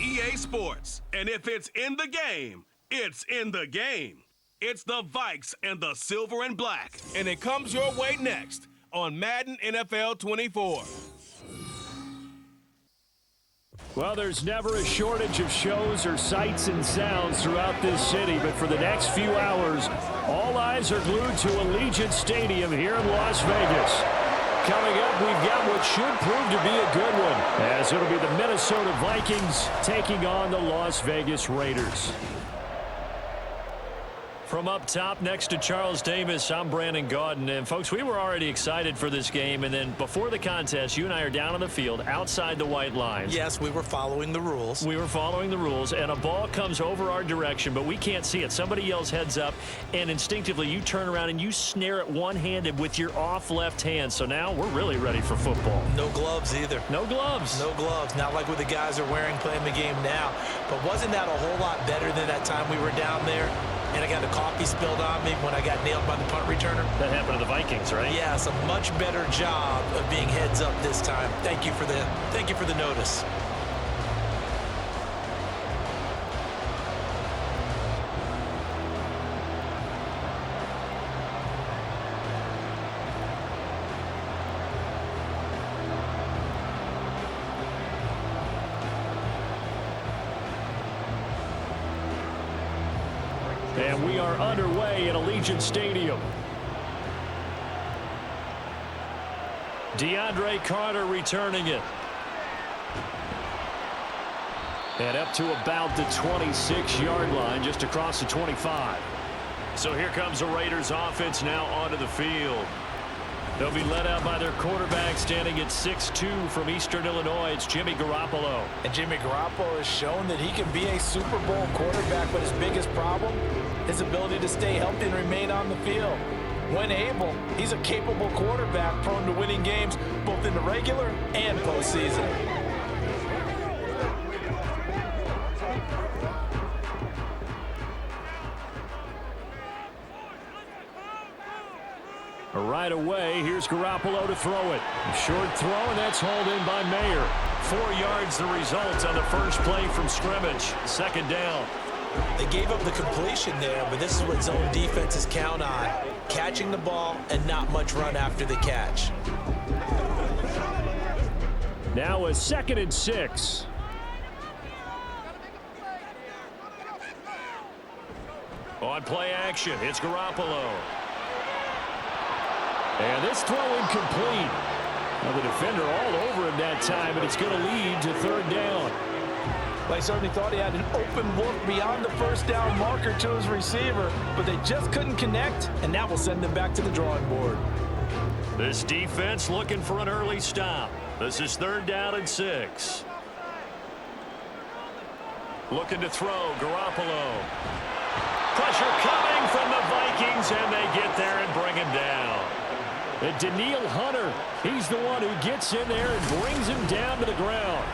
EA Sports. And if it's in the game, it's in the game. It's the Vikes and the Silver and Black. And it comes your way next on Madden NFL 24. Well, there's never a shortage of shows or sights and sounds throughout this city, but for the next few hours, all eyes are glued to Allegiant Stadium here in Las Vegas. Coming up, we've got what should prove to be a good one, as it'll be the Minnesota Vikings taking on the Las Vegas Raiders. From up top next to Charles Davis, I'm Brandon Gaudin. And, folks, we were already excited for this game. And then before the contest, you and I are down on the field outside the white lines. Yes, we were following the rules. We were following the rules, and a ball comes over our direction, but we can't see it. Somebody yells heads up, and instinctively you turn around and you snare it one-handed with your off left hand. So now we're really ready for football. No gloves either. No gloves. No gloves. Not like what the guys are wearing playing the game now. But wasn't that a whole lot better than that time we were down there? And I got the coffee spilled on me when I got nailed by the punt returner. That happened to the Vikings, right? Yes, a much better job of being heads up this time. Thank you for the notice. And we are underway at Allegiant Stadium. DeAndre Carter returning it. And up to about the 26-yard line, just across the 25. So here comes the Raiders offense now onto the field. They'll be led out by their quarterback standing at 6'2" from Eastern Illinois. It's Jimmy Garoppolo. And Jimmy Garoppolo has shown that he can be a Super Bowl quarterback, but his biggest problem, his ability to stay healthy and remain on the field. When able, he's a capable quarterback prone to winning games both in the regular and postseason. Right away, here's Garoppolo to throw it. A short throw, and that's hauled in by Mayer. 4 yards the result on the first play from scrimmage. Second down. They gave up the completion there, but this is what zone defenses count on. Catching the ball and not much run after the catch. Now a 2nd and 6. On play action, it's Garoppolo. And this throw incomplete. Now the defender all over him that time, and it's going to lead to 3rd down. They certainly thought he had an open look beyond the first down marker to his receiver, but they just couldn't connect, and that will send them back to the drawing board. This defense looking for an early stop. This is 3rd down and 6. Looking to throw, Garoppolo. Pressure coming from the Vikings, and they get there and bring him down. And Danielle Hunter, he's the one who gets in there and brings him down to the ground.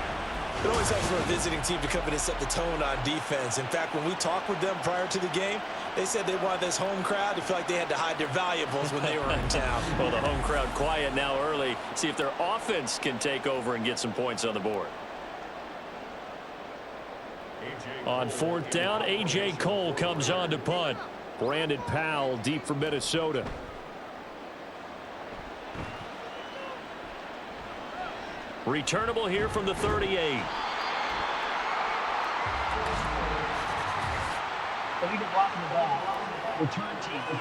It always helps for a visiting team to come in and set the tone on defense. In fact, when we talked with them prior to the game, they said they wanted this home crowd to feel like they had to hide their valuables when they were in town. Well, the home crowd quiet now early. See if their offense can take over and get some points on the board. On 4th down, A.J. Cole comes on to punt. Brandon Powell deep for Minnesota. Returnable here from the 38. Illegal blocking the ball. Return team.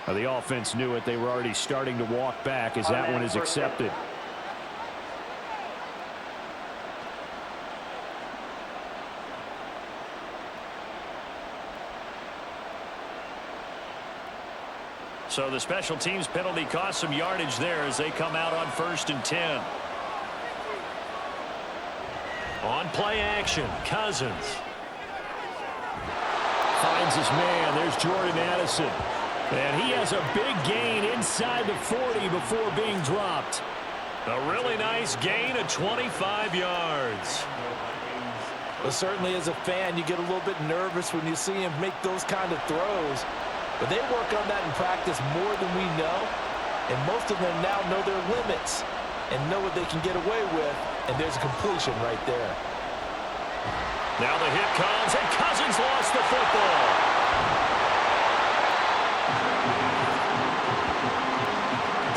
Well, the offense knew it. They were already starting to walk back as that one is accepted. So the special teams penalty cost some yardage there as they come out on 1st and 10. On play action, Cousins. Finds his man. There's Jordan Addison. And he has a big gain inside the 40 before being dropped. A really nice gain of 25 yards. Well, certainly as a fan, you get a little bit nervous when you see him make those kind of throws. But they work on that in practice more than we know, and most of them now know their limits. and know what they can get away with, and there's a completion right there. Now the hit comes, and Cousins lost the football.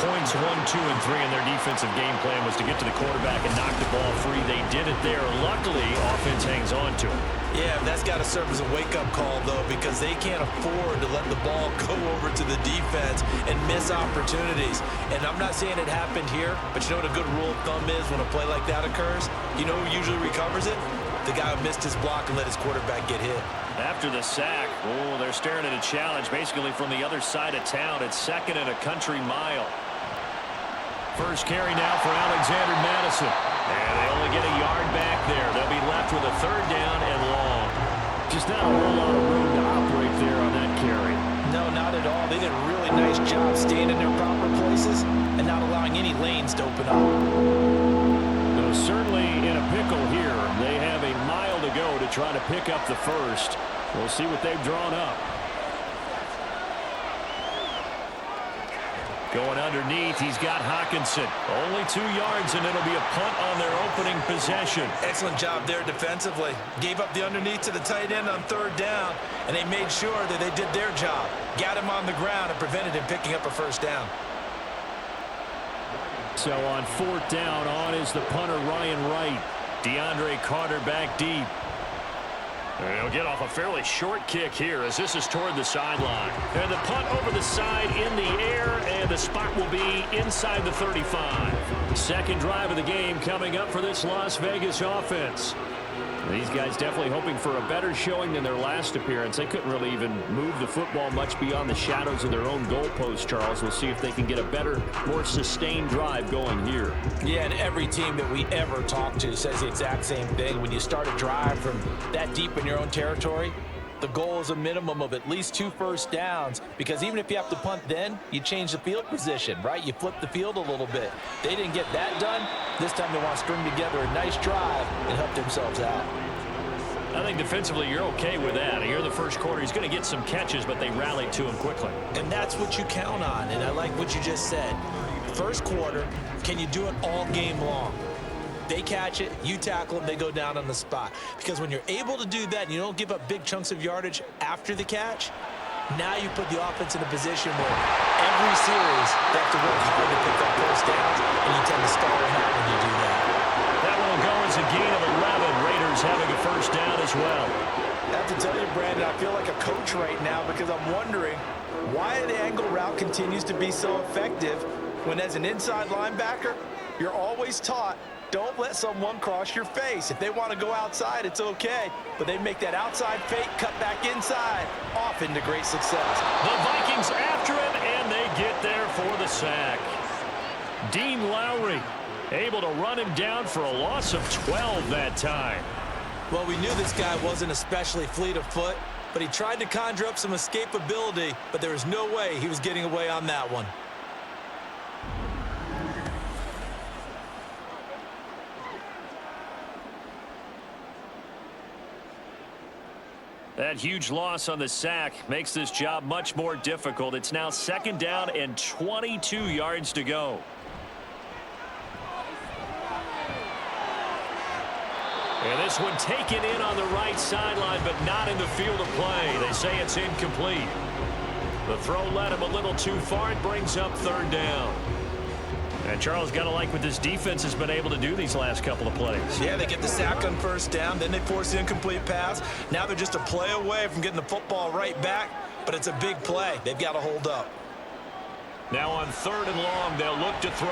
Points 1, 2, and 3 in their defensive game plan was to get to the quarterback and knock the ball free. They did it there. Luckily, offense hangs on to it. Yeah, that's got to serve as a wake-up call, though, because they can't afford to let the ball go over to the defense and miss opportunities. And I'm not saying it happened here, but you know what a good rule of thumb is when a play like that occurs? You know who usually recovers it? The guy who missed his block and let his quarterback get hit. After the sack, they're staring at a challenge basically from the other side of town. It's 2nd and a country mile. First carry now for Alexander Madison. And they only get a yard back there. They'll be left with a 3rd down and long. Just not a whole lot of room to operate there on that carry. No, not at all. They did a really nice job staying in their proper places and not allowing any lanes to open up. Though certainly in a pickle here. They have a mile to go to try to pick up the first. We'll see what they've drawn up. Going underneath, he's got Hockenson. Only 2 yards, and it'll be a punt on their opening possession. Excellent job there defensively. Gave up the underneath to the tight end on 3rd down, and they made sure that they did their job. Got him on the ground and prevented him picking up a 1st down. So on 4th down, on is the punter Ryan Wright. DeAndre Carter back deep. And he'll get off a fairly short kick here as this is toward the sideline. And the punt over the side in the air, and the spot will be inside the 35. Second drive of the game coming up for this Las Vegas offense. These guys definitely hoping for a better showing than their last appearance. They couldn't really even move the football much beyond the shadows of their own goalpost, Charles. We'll see if they can get a better, more sustained drive going here. Yeah, and every team that we ever talk to says the exact same thing. When you start a drive from that deep in your own territory, the goal is a minimum of at least 2 first downs, because even if you have to punt then, you change the field position, right? You flip the field a little bit. They didn't get that done. This time they want to string together a nice drive and help themselves out. I think defensively you're okay with that. Here in the first quarter, he's going to get some catches, but they rallied to him quickly. And that's what you count on, and I like what you just said. First quarter, can you do it all game long? They catch it, you tackle them, they go down on the spot. Because when you're able to do that and you don't give up big chunks of yardage after the catch, now you put the offense in a position where every series they have to work hard to pick up first downs, and you tend to stall them out when you do that. That will go as a gain of 11. Raiders having a first down as well. I have to tell you, Brandon, I feel like a coach right now because I'm wondering why the angle route continues to be so effective when, as an inside linebacker, you're always taught, don't let someone cross your face. If they want to go outside, it's okay. But they make that outside fake, cut back inside, often to great success. The Vikings after him, and they get there for the sack. Dean Lowry able to run him down for a loss of 12 that time. Well, we knew this guy wasn't especially fleet of foot, but he tried to conjure up some escapability, but there was no way he was getting away on that one. That huge loss on the sack makes this job much more difficult. It's now 2nd down and 22 yards to go. And this one taken in on the right sideline, but not in the field of play. They say it's incomplete. The throw led him a little too far. It brings up 3rd down. And Charles, got to like what this defense has been able to do these last couple of plays. Yeah, they get the sack on 1st down, then they force the incomplete pass. Now they're just a play away from getting the football right back, but it's a big play. They've got to hold up. Now on 3rd and long, they'll look to throw.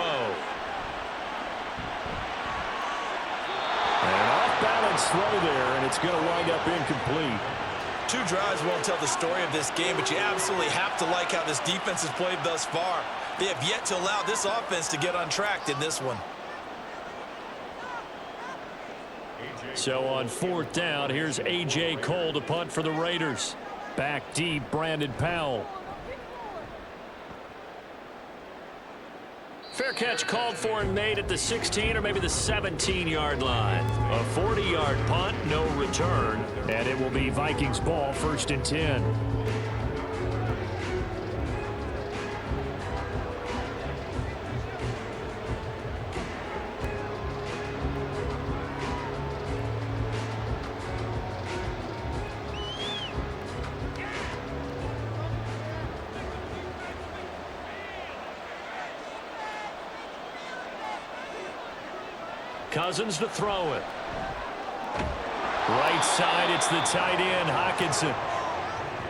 An off-balance throw there, and it's going to wind up incomplete. 2 drives won't tell the story of this game, but you absolutely have to like how this defense has played thus far. They have yet to allow this offense to get untracked in this one. So on 4th down, here's A.J. Cole to punt for the Raiders. Back deep, Brandon Powell. Fair catch called for and made at the 16 or maybe the 17-yard line. A 40-yard punt, no return, and it will be Vikings ball, 1st and 10. Cousins to throw it. Right side, it's the tight end, Hockenson.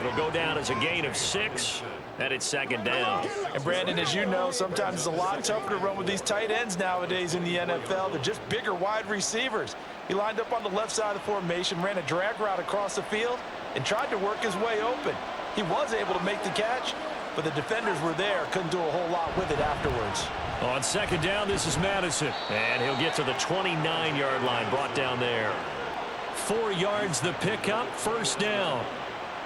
It'll go down as a gain of 6, and it's second down. And Brandon, as you know, sometimes it's a lot tougher to run with these tight ends nowadays in the NFL. They're just bigger wide receivers. He lined up on the left side of the formation, ran a drag route across the field, and tried to work his way open. He was able to make the catch, but the defenders were there, couldn't do a whole lot with it afterwards. On second down, this is Madison, and he'll get to the 29-yard line, brought down there. 4 yards the pickup, first down.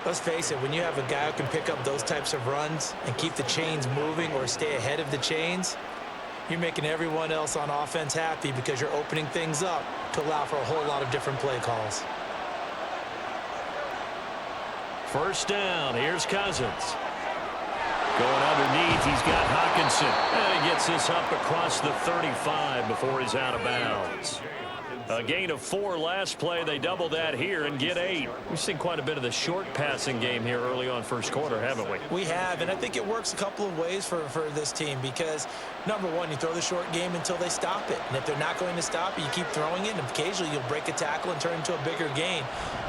Let's face it, when you have a guy who can pick up those types of runs and keep the chains moving or stay ahead of the chains, you're making everyone else on offense happy because you're opening things up to allow for a whole lot of different play calls. First down, here's Cousins. Going underneath, he's got Hockenson. And he gets this up across the 35 before he's out of bounds. A gain of 4 last play. They double that here and get 8. We've seen quite a bit of the short passing game here early on first quarter, haven't we? We have, and I think it works a couple of ways for this team because, number one, you throw the short game until they stop it. And if they're not going to stop it, you keep throwing it, and occasionally you'll break a tackle and turn it into a bigger gain.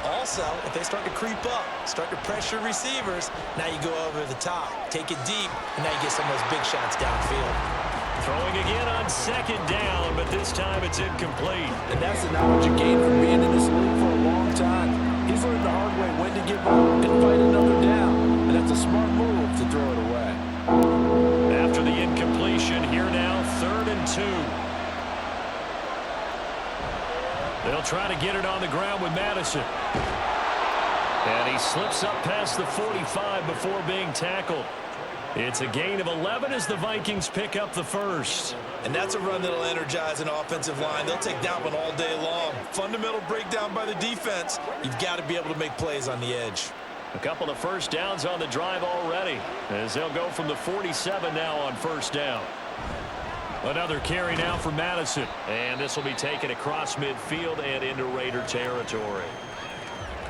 Also, if they start to creep up, start to pressure receivers, now you go over the top, take it deep, and now you get some of those big shots downfield. Throwing again on second down, but this time it's incomplete. And that's the knowledge you gain from being in this league for a long time. He's learned the hard way when to give up and fight another down. And that's a smart move to throw it away. After the incompletion, here now, 3rd and 2. They'll try to get it on the ground with Madison. And he slips up past the 45 before being tackled. It's a gain of 11 as the Vikings pick up the first. And that's a run that'll energize an offensive line. They'll take that one all day long. Fundamental breakdown by the defense. You've got to be able to make plays on the edge. A couple of first downs on the drive already, as they'll go from the 47 now on first down. Another carry now for Madison. And this will be taken across midfield and into Raider territory.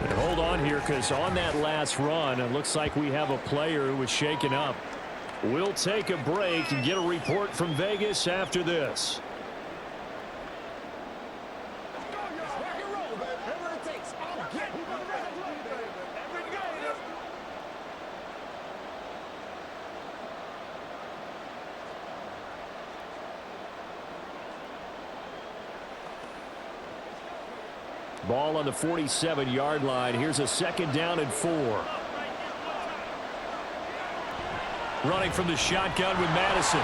And hold on here, because on that last run, it looks like we have a player who was shaken up. We'll take a break and get a report from Vegas after this. Ball on the 47-yard line. Here's a second down and 4. Running from the shotgun with Madison.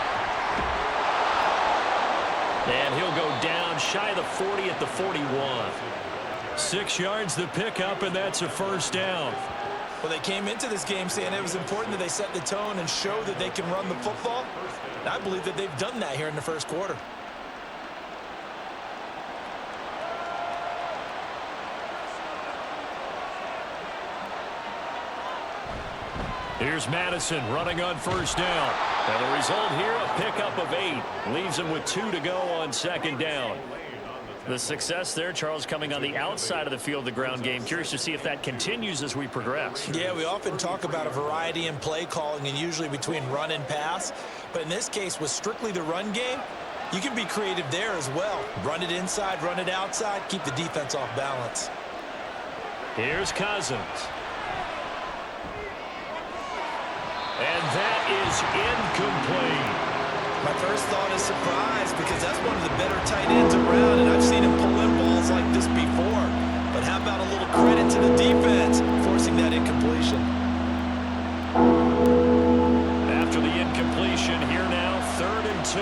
And he'll go down shy of the 40 at the 41. 6 yards the pickup, and that's a first down. Well, they came into this game saying it was important that they set the tone and show that they can run the football. And I believe that they've done that here in the first quarter. Here's Madison running on first down. And the result here, a pickup of 8. Leaves him with 2 to go on second down. The success there, Charles, coming on the outside of the field, the ground game. Curious to see if that continues as we progress. Yeah, we often talk about a variety in play calling and usually between run and pass. But in this case, with strictly the run game, you can be creative there as well. Run it inside, run it outside, keep the defense off balance. Here's Cousins. And that is incomplete. My first thought is surprise because that's one of the better tight ends around, and I've seen him pull in balls like this before. But how about a little credit to the defense forcing that incompletion? After the incompletion, here now, 3rd and 2.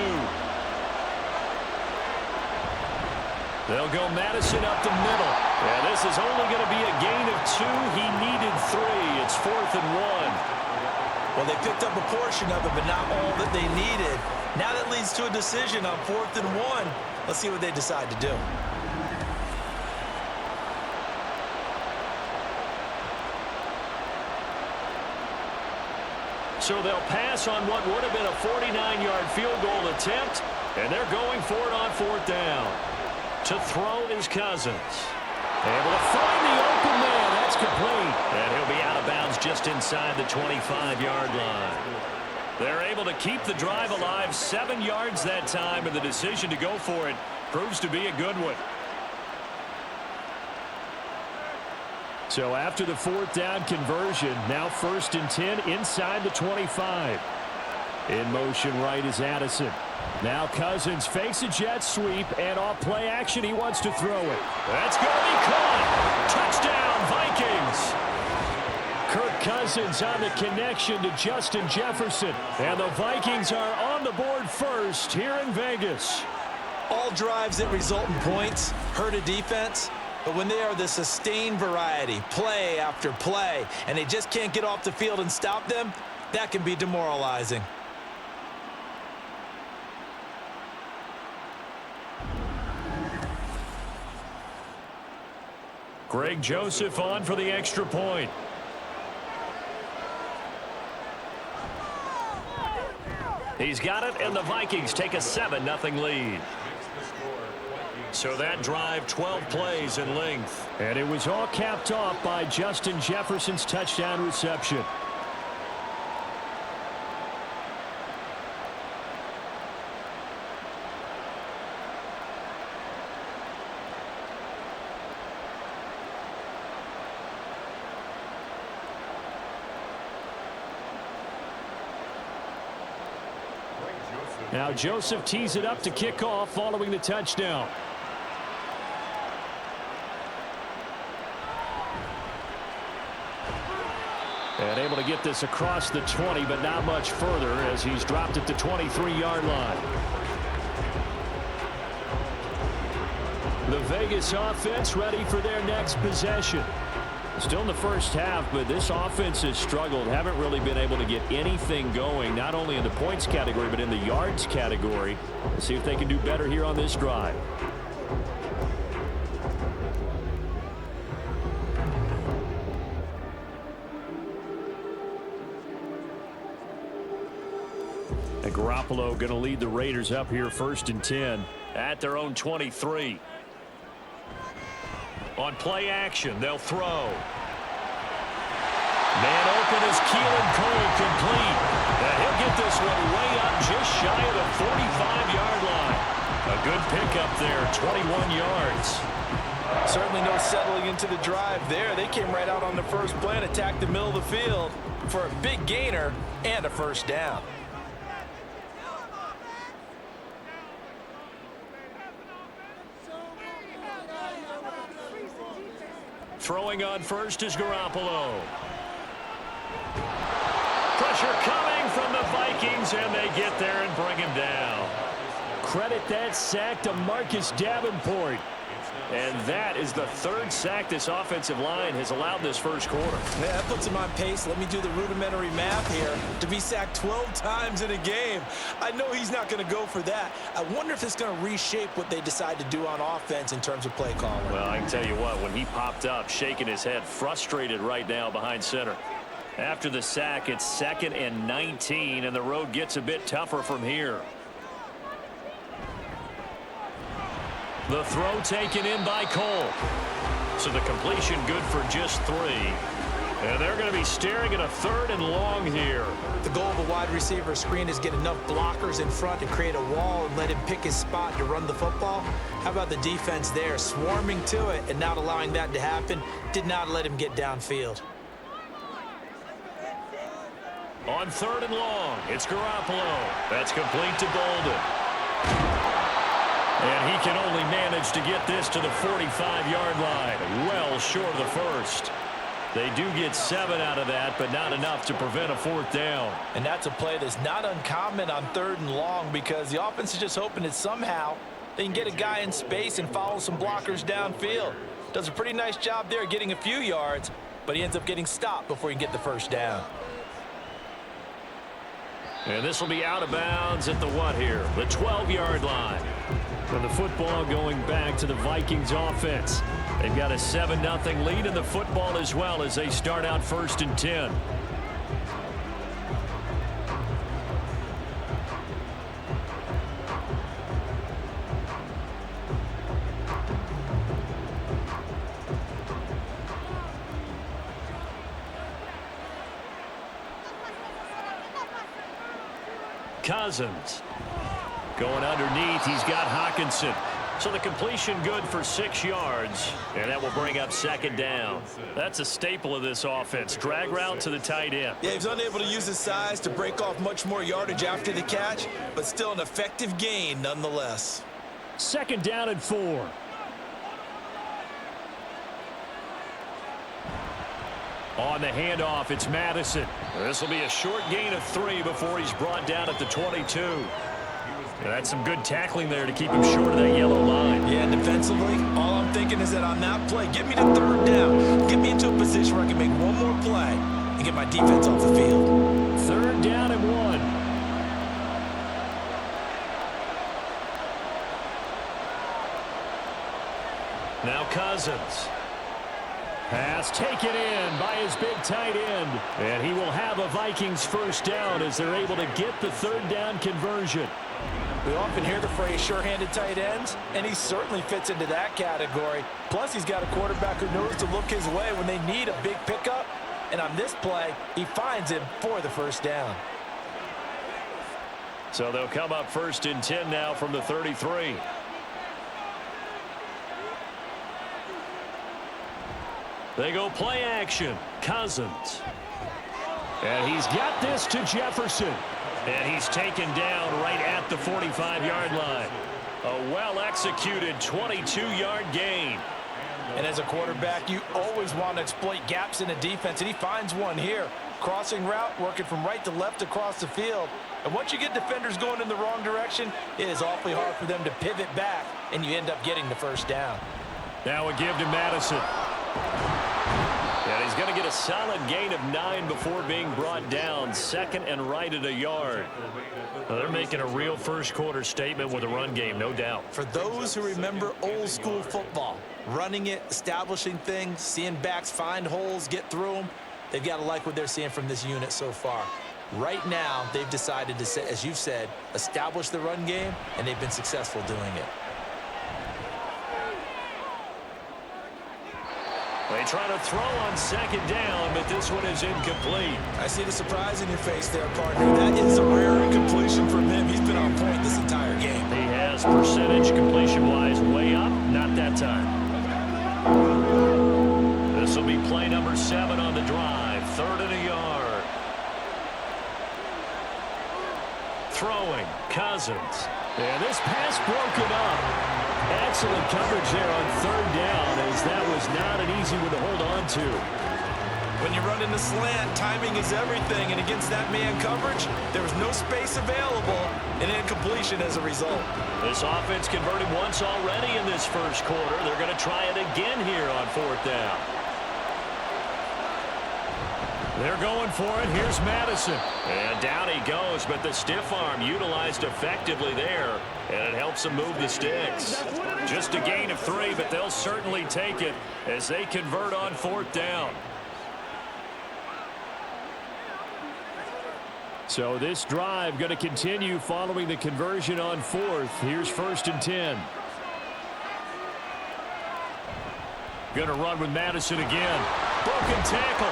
They'll go Madison up the middle. And this is only going to be a gain of 2. He needed 3. It's 4th and 1. Well, they picked up a portion of it, but not all that they needed. Now that leads to a decision on 4th and 1. Let's see what they decide to do. So they'll pass on what would have been a 49-yard field goal attempt, and they're going for it on 4th down. To throw is Cousins. Able to find the open man. That's complete. And he'll be out of bounds just inside the 25-yard line. They're able to keep the drive alive, 7 yards that time, and the decision to go for it proves to be a good one. So after the 4th down conversion, now 1st and 10 inside the 25. In motion right is Addison. Now Cousins fakes a jet sweep, and off play action, he wants to throw it. That's going to be caught. Touchdown, Vikings. Kirk Cousins on the connection to Justin Jefferson. And the Vikings are on the board first here in Vegas. All drives that result in points hurt a defense, but when they are the sustained variety, play after play, and they just can't get off the field and stop them, that can be demoralizing. Greg Joseph on for the extra point. He's got it, and the Vikings take a 7-0 lead. So that drive, 12 plays in length. And it was all capped off by Justin Jefferson's touchdown reception. Now Joseph tees it up to kick off following the touchdown. And able to get this across the 20, but not much further as he's dropped it to 23-yard line. The Vegas offense ready for their next possession. Still in the first half, but this offense has struggled. Haven't really been able to get anything going, not only in the points category, but in the yards category. Let's see if they can do better here on this drive. And Garoppolo going to lead the Raiders up here 1st and 10 at their own 23. On play action, they'll throw. Man open is Keelan Cole, complete. Now he'll get this one way up just shy of the 45-yard line. A good pickup there, 21 yards. Certainly no settling into the drive there. They came right out on the first play and attacked the middle of the field for a big gainer and a 1st down. Throwing on first is Garoppolo. Pressure coming from the Vikings, and they get there and bring him down. Credit that sack to Marcus Davenport. And that is the 3rd sack this offensive line has allowed this first quarter. Yeah, that puts him on pace. Let me do the rudimentary math here. To be sacked 12 times in a game, I know he's not going to go for that. I wonder if it's going to reshape what they decide to do on offense in terms of play calling. Well, I can tell you what, when he popped up, shaking his head, frustrated right now behind center. After the sack, it's 2nd and 19, and the road gets a bit tougher from here. The throw taken in by Cole. So the completion good for just 3. And they're going to be staring at a 3rd and long here. The goal of a wide receiver screen is get enough blockers in front to create a wall and let him pick his spot to run the football. How about the defense there, swarming to it and not allowing that to happen? Did not let him get downfield. On 3rd and long, it's Garoppolo. That's complete to Bolden. And he can only manage to get this to the 45-yard line, well short of the 1st. They do get 7 out of that, but not enough to prevent a 4th down. And that's a play that's not uncommon on 3rd and long because the offense is just hoping that somehow they can get a guy in space and follow some blockers downfield. Does a pretty nice job there getting a few yards, but he ends up getting stopped before he can get the 1st down. And this will be out of bounds at the what here? The 12-yard line. And the football going back to the Vikings offense. They've got a 7-0 lead in the football as well as they start out 1st and 10. Cousins. Going underneath, he's got Hockenson. So the completion good for 6 yards, and that will bring up second down. That's a staple of this offense. Drag route to the tight end. Yeah, he was unable to use his size to break off much more yardage after the catch, but still an effective gain nonetheless. Second down and 4. On the handoff, it's Madison. This will be a short gain of 3 before he's brought down at the 22. And that's some good tackling there to keep him short of that yellow line. Yeah, defensively, all I'm thinking is that on that play, get me to third down. Get me into a position where I can make one more play and get my defense off the field. Third down and 1. Now Cousins. Pass taken in by his big tight end. And he will have a Vikings first down as they're able to get the third down conversion. We often hear the phrase sure-handed tight ends, and he certainly fits into that category. Plus, he's got a quarterback who knows to look his way when they need a big pickup. And on this play, he finds him for the first down. So they'll come up first and 10 now from the 33. They go play action. Cousins. And he's got this to Jefferson. And he's taken down right at the 45-yard line. A well-executed 22-yard gain. And as a quarterback, you always want to exploit gaps in a defense, and he finds one here. Crossing route, working from right to left across the field. And once you get defenders going in the wrong direction, it is awfully hard for them to pivot back, and you end up getting the first down. Now a give to Madison. And he's going to get a solid gain of 9 before being brought down. Second and right at a yard. Well, they're making a real first-quarter statement with a run game, no doubt. For those who remember old-school football, running it, establishing things, seeing backs find holes, get through them, they've got to like what they're seeing from this unit so far. Right now, they've decided to, as you've said, establish the run game, and they've been successful doing it. They try to throw on second down, but this one is incomplete. I see the surprise in your face there, partner. That is a rare incompletion from him. He's been on point this entire game. He has percentage completion-wise way up. Not that time. This will be play number 7 on the drive. 3rd and a yard. Throwing. Cousins. And this pass broken up. Excellent coverage there on 3rd down, as that was not an easy one to hold on to. When you run in the slant, timing is everything, and against that man coverage, there was no space available, and incompletion as a result. This offense converted once already in this first quarter. They're going to try it again here on 4th down. They're going for it. Here's Madison. And down he goes, but the stiff arm utilized effectively there, and it helps them move the sticks. Just a gain of 3, but they'll certainly take it as they convert on 4th down. So this drive going to continue following the conversion on 4th. Here's 1st and 10. Going to run with Madison again. Broken tackle.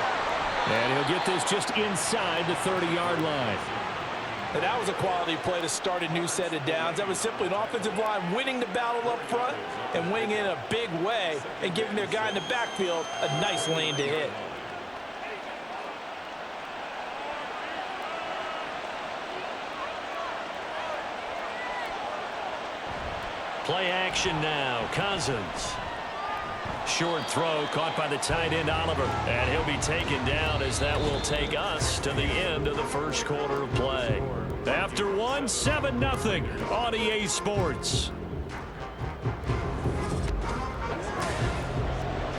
And he'll get this just inside the 30-yard line. And that was a quality play to start a new set of downs. That was simply an offensive line winning the battle up front and winning it in a big way and giving their guy in the backfield a nice lane to hit. Play action now. Cousins. Short throw caught by the tight end Oliver, and he'll be taken down as that will take us to the end of the first quarter of play. After 1, 7-0 on EA Sports.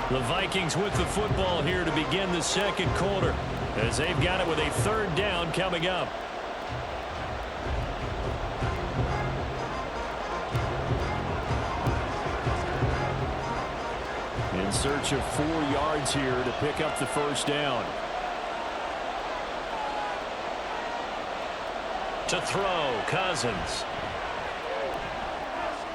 The Vikings with the football here to begin the second quarter as they've got it with a 3rd down coming up. In search of 4 yards here to pick up the first down. To throw, Cousins.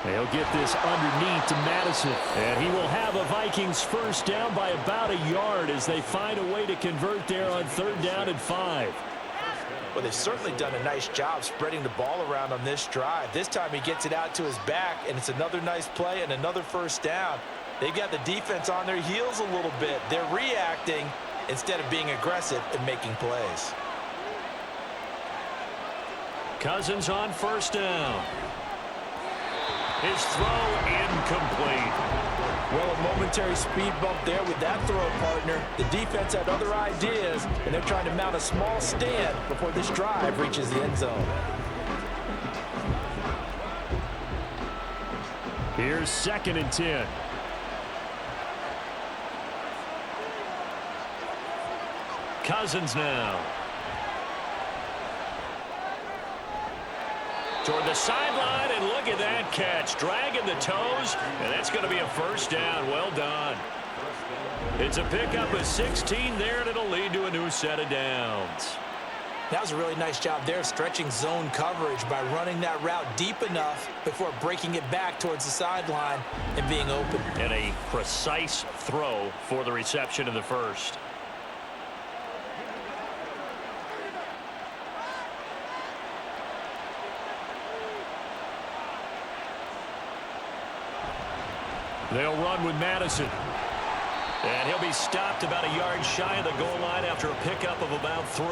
He'll get this underneath to Madison. And he will have a Vikings first down by about a yard as they find a way to convert there on 3rd down and 5. Well, they've certainly done a nice job spreading the ball around on this drive. This time he gets it out to his back, and it's another nice play and another first down. They've got the defense on their heels a little bit. They're reacting instead of being aggressive and making plays. Cousins on first down. His throw incomplete. Well, a momentary speed bump there with that throw, partner. The defense had other ideas, and they're trying to mount a small stand before this drive reaches the end zone. Here's 2nd and 10. Cousins now. Toward the sideline, and look at that catch. Dragging the toes, and that's going to be a first down. Well done. It's a pickup of 16 there, and it'll lead to a new set of downs. That was a really nice job there, stretching zone coverage by running that route deep enough before breaking it back towards the sideline and being open. And a precise throw for the reception in the first. They'll run with Madison. And he'll be stopped about a yard shy of the goal line after a pickup of about 3.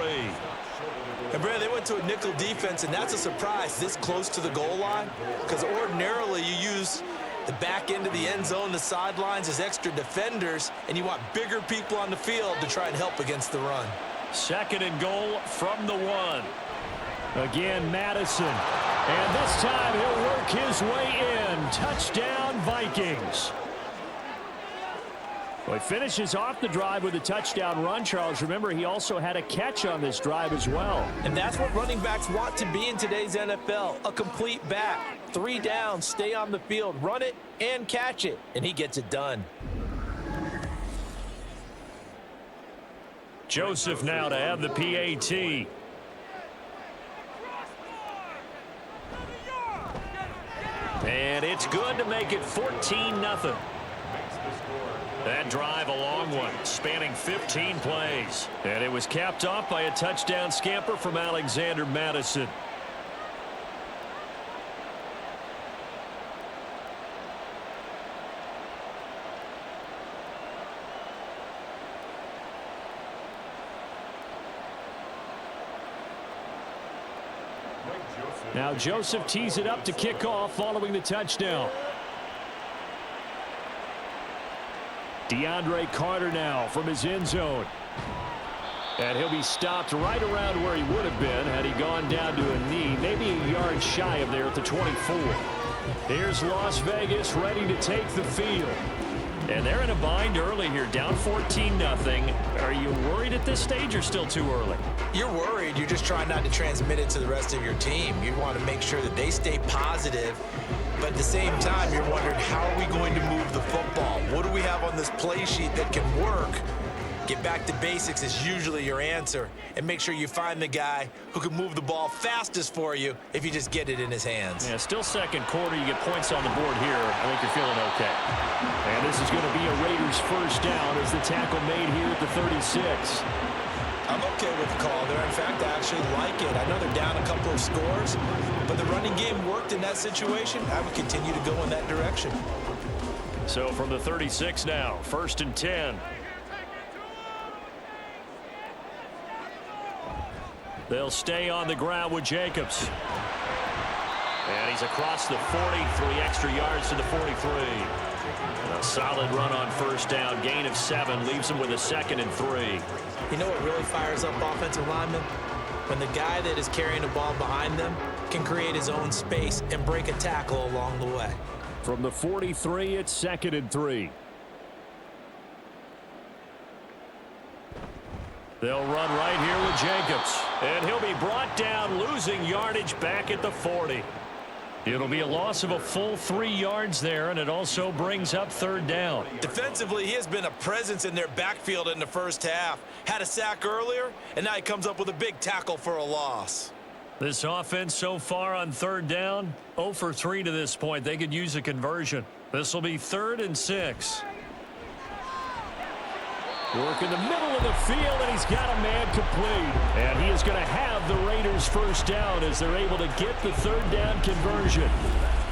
And, Brad, they went to a nickel defense, and that's a surprise this close to the goal line, because ordinarily you use the back end of the end zone, the sidelines as extra defenders, and you want bigger people on the field to try and help against the run. 2nd and goal from the 1. Again, Madison. And this time he'll work his way in. Touchdown, Vikings. Well, he finishes off the drive with a touchdown run, Charles. Remember, he also had a catch on this drive as well. And that's what running backs want to be in today's NFL, a complete back. 3 downs, stay on the field, run it and catch it, and he gets it done. Joseph now to have the PAT. And it's good to make it 14-0. That drive a long one, spanning 15 plays. And it was capped off by a touchdown scamper from Alexander Madison. Now Joseph tees it up to kick off following the touchdown. DeAndre Carter now from his end zone. And he'll be stopped right around where he would have been had he gone down to a knee, maybe a yard shy of there at the 24. Here's Las Vegas ready to take the field. And they're in a bind early here, down 14-0. Are you worried at this stage or still too early? You're worried. You're just trying not to transmit it to the rest of your team. You want to make sure that they stay positive. But at the same time, you're wondering, how are we going to move the football? What do we have on this play sheet that can work? Get back to basics is usually your answer. And make sure you find the guy who can move the ball fastest for you if you just get it in his hands. Yeah, still second quarter. You get points on the board here. I think you're feeling okay. And this is going to be a Raiders first down as the tackle made here at the 36. I'm okay with the call there. In fact, I actually like it. I know they're down a couple of scores, but the running game worked in that situation. I would continue to go in that direction. So from the 36 now, 1st and 10. They'll stay on the ground with Jacobs. And he's across the 40, 3 extra yards to the 43. And a solid run on first down, gain of 7, leaves him with a 2nd and 3. You know what really fires up offensive linemen? When the guy that is carrying the ball behind them can create his own space and break a tackle along the way. From the 43, it's 2nd and 3. They'll run right here with Jacobs. And he'll be brought down, losing yardage back at the 40. It'll be a loss of a full 3 yards there, and it also brings up 3rd down. Defensively, he has been a presence in their backfield in the first half. Had a sack earlier, and now he comes up with a big tackle for a loss. This offense so far on 3rd down, 0 for 3 to this point. They could use a conversion. This will be 3rd and 6. Work in the middle of the field, and he's got a man complete. And he is going to have the Raiders first down as they're able to get the third down conversion.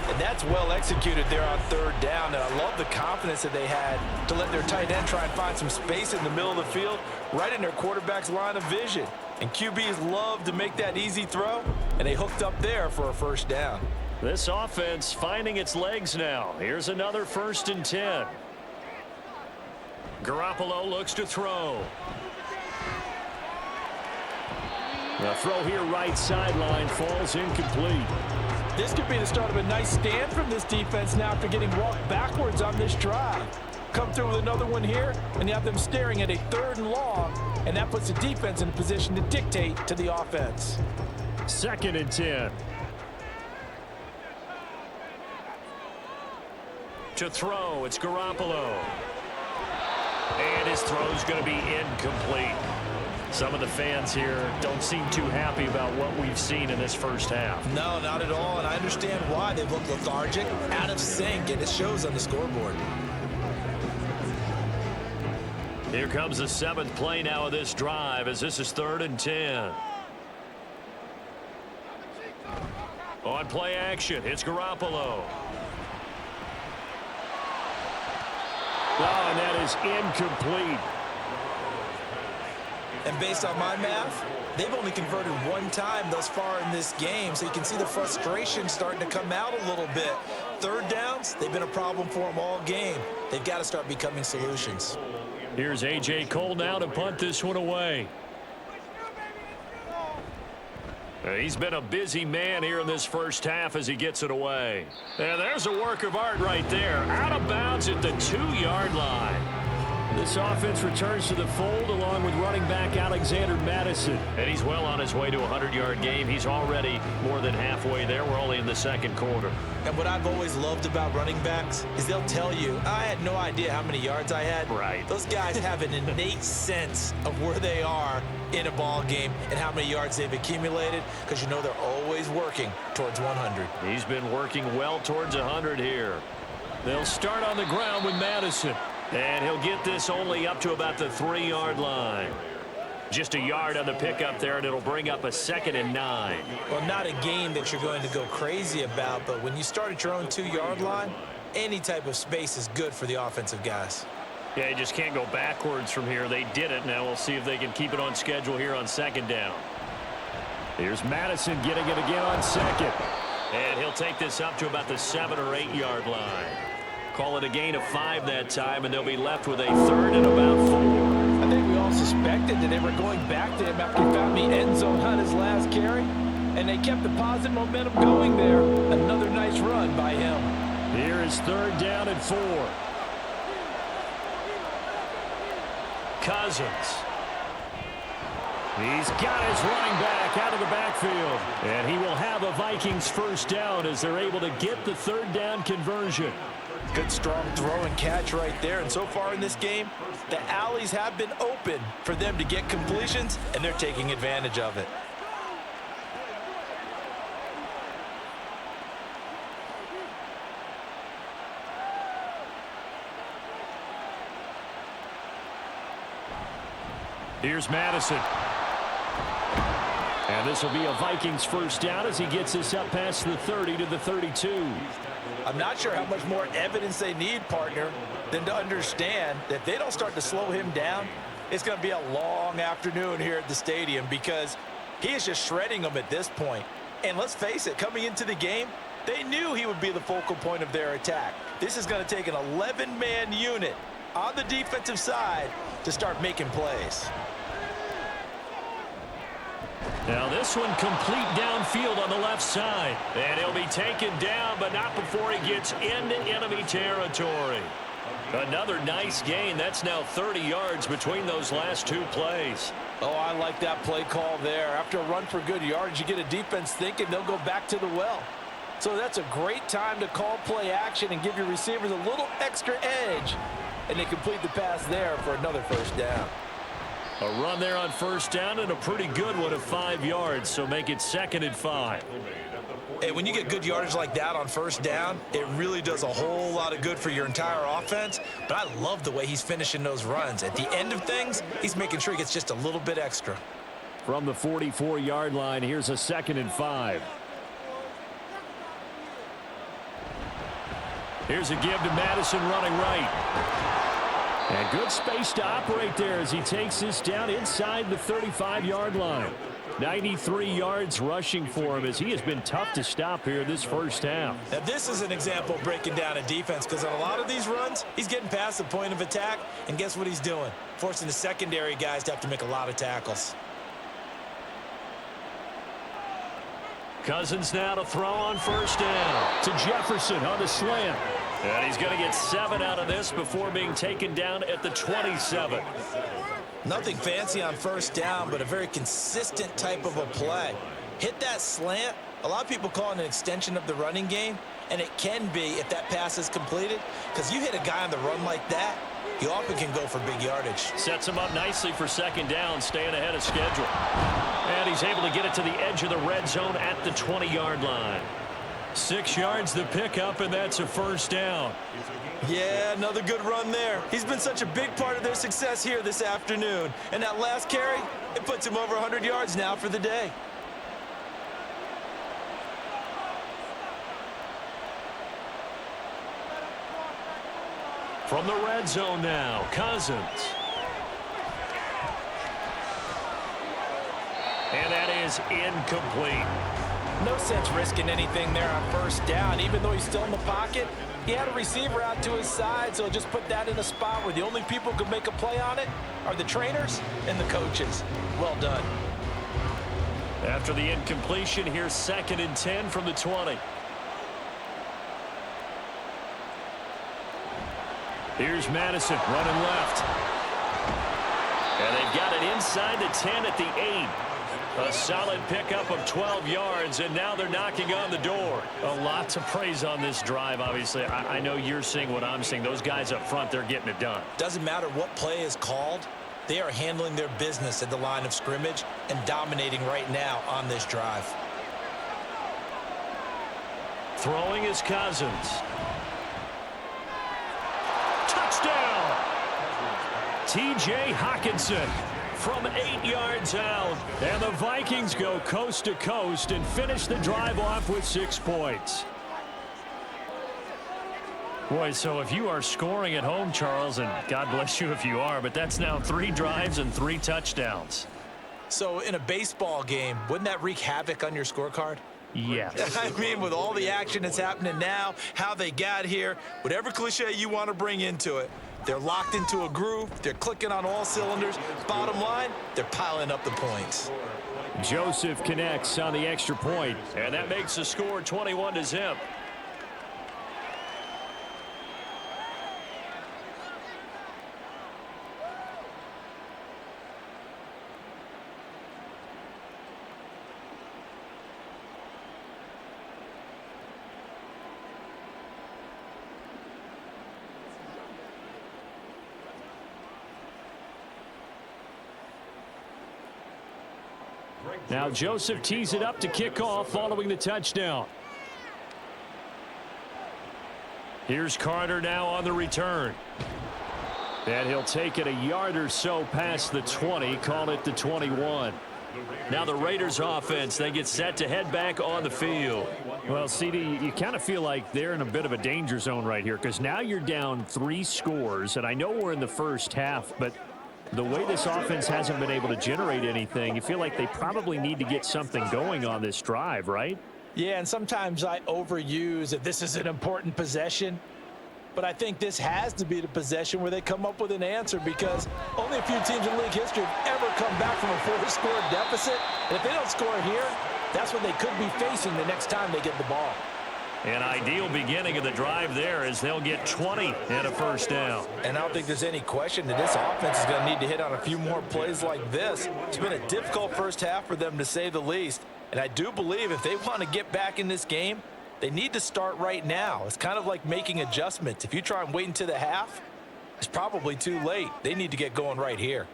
And that's well executed there on third down. And I love the confidence that they had to let their tight end try and find some space in the middle of the field, right in their quarterback's line of vision. And QBs love to make that easy throw, and they hooked up there for a first down. This offense finding its legs now. Here's another 1st and 10. Garoppolo looks to throw. The throw here right sideline falls incomplete. This could be the start of a nice stand from this defense now after getting walked backwards on this drive. Come through with another one here, and you have them staring at a 3rd and long, and that puts the defense in a position to dictate to the offense. 2nd and 10. To throw, it's Garoppolo. And his throw's going to be incomplete. Some of the fans here don't seem too happy about what we've seen in this first half. No, not at all, and I understand why. They look lethargic, out of sync, and it shows on the scoreboard. Here comes the 7th play now of this drive as this is 3rd and 10. On play action, it's Garoppolo. Oh, and that is incomplete. And based on my math, they've only converted one time thus far in this game, so you can see the frustration starting to come out a little bit. Third downs, they've been a problem for them all game. They've got to start becoming solutions. Here's A.J. Cole now to punt this one away. He's been a busy man here in this first half as he gets it away. And there's a work of art right there. Out of bounds at the 2-yard line. This offense returns to the fold along with running back Alexander Mattison. And he's well on his way to a 100-yard game. He's already more than halfway there. We're only in the 2nd quarter. And what I've always loved about running backs is they'll tell you, I had no idea how many yards I had. Right. Those guys have an innate sense of where they are in a ball game and how many yards they've accumulated, because you know they're always working towards 100. He's been working well towards 100 here. They'll start on the ground with Mattison. And he'll get this only up to about the 3-yard line. Just a yard on the pickup there, and it'll bring up a 2nd and 9. Well, not a game that you're going to go crazy about, but when you start at your own 2-yard line, any type of space is good for the offensive guys. Yeah, you just can't go backwards from here. They did it. Now we'll see if they can keep it on schedule here on 2nd down. Here's Mattison getting it again on 2nd. And he'll take this up to about the 7 or 8 yard line. Call it a gain of 5 that time, and they'll be left with a 3rd and about 4. I think we all suspected that they were going back to him after he found the end zone on his last carry, and they kept the positive momentum going there. Another nice run by him. Here is 3rd down and 4. Cousins. He's got his running back out of the backfield. And he will have a Vikings first down as they're able to get the 3rd down conversion. Good strong throw and catch right there. And so far in this game, the alleys have been open for them to get completions, and they're taking advantage of it. Here's Mattison. And this will be a Vikings first down as he gets this up past the 30 to the 32. I'm not sure how much more evidence they need, partner, than to understand that if they don't start to slow him down, it's going to be a long afternoon here at the stadium, because he is just shredding them at this point. And let's face it, coming into the game, they knew he would be the focal point of their attack. This is going to take an 11-man unit on the defensive side to start making plays. Now this one complete downfield on the left side. And he'll be taken down, but not before he gets into enemy territory. Another nice gain. That's now 30 yards between those last 2 plays. Oh, I like that play call there. After a run for good yards, you get a defense thinking they'll go back to the well. So that's a great time to call play action and give your receivers a little extra edge. And they complete the pass there for another first down. A run there on first down, and a pretty good one of 5 yards, so make it 2nd and 5. And when you get good yardage like that on first down, it really does a whole lot of good for your entire offense. But I love the way he's finishing those runs. At the end of things, he's making sure he gets just a little bit extra. From the 44-yard line, here's a 2nd and 5. Here's a give to Madison running right. And good space to operate there as he takes this down inside the 35-yard line. 93 yards rushing for him as he has been tough to stop here this first half. Now, this is an example of breaking down a defense because on a lot of these runs, he's getting past the point of attack, and guess what he's doing? Forcing the secondary guys to have to make a lot of tackles. Cousins now to throw on first down to Jefferson on the slant. And he's going to get 7 out of this before being taken down at the 27. Nothing fancy on first down, but a very consistent type of a play. Hit that slant. A lot of people call it an extension of the running game, and it can be if that pass is completed, because you hit a guy on the run like that, you often can go for big yardage. Sets him up nicely for second down, staying ahead of schedule. And he's able to get it to the edge of the red zone at the 20-yard line. 6 yards the pickup, and that's a first down. Yeah, another good run there. He's been such a big part of their success here this afternoon. And that last carry, it puts him over 100 yards now for the day. From the red zone now, Cousins. And that is incomplete. No sense risking anything there on first down. Even though he's still in the pocket, he had a receiver out to his side, so just put that in a spot where the only people who can make a play on it are the trainers and the coaches. Well done. After the incompletion, here's 2nd and 10 from the 20. Here's Madison running left. And they've got it inside the 10 at the 8. A solid pickup of 12 yards, and now they're knocking on the door. A lot to praise on this drive, obviously. I know you're seeing what I'm seeing. Those guys up front, they're getting it done. Doesn't matter what play is called. They are handling their business at the line of scrimmage and dominating right now on this drive. Throwing is Cousins. Touchdown! T.J. Hockenson from 8 yards out. And the Vikings go coast to coast and finish the drive off with 6 points. Boy, so if you are scoring at home, Charles, and God bless you if you are, but that's now 3 drives and 3 touchdowns. So in a baseball game, wouldn't that wreak havoc on your scorecard? Yes. I mean, with all the action that's happening now, how they got here, whatever cliche you want to bring into it, they're locked into a groove. They're clicking on all cylinders. Bottom line, they're piling up the points. Joseph connects on the extra point, and that makes the score 21-0. Now Joseph tees it up to kick off following the touchdown. Here's Carter now on the return. And he'll take it a yard or so past the 20, call it the 21. Now the Raiders offense, they get set to head back on the field. Well, CD, you kind of feel like they're in a bit of a danger zone right here because now you're down 3 scores, and I know we're in the first half, but the way this offense hasn't been able to generate anything, you feel like they probably need to get something going on this drive, right? Yeah, and sometimes I overuse that this is an important possession. But I think this has to be the possession where they come up with an answer because only a few teams in league history have ever come back from a 4-score deficit. And if they don't score here, that's what they could be facing the next time they get the ball. An ideal beginning of the drive there as they'll get 20 and a first down. And I don't think there's any question that this offense is going to need to hit on a few more plays like this. It's been a difficult first half for them, to say the least. And I do believe if they want to get back in this game, they need to start right now. It's kind of like making adjustments. If you try and wait until the half, it's probably too late. They need to get going right here.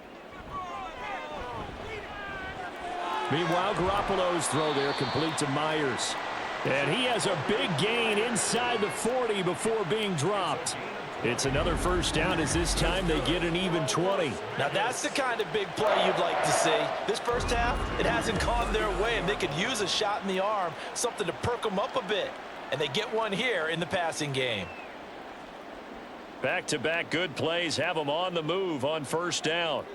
Meanwhile, Garoppolo's throw there complete to Myers. And he has a big gain inside the 40 before being dropped. It's another first down as this time they get an even 20. Now that's the kind of big play you'd like to see. This first half, it hasn't gone their way, and they could use a shot in the arm, something to perk them up a bit. And they get one here in the passing game. Back-to-back good plays have them on the move on first down.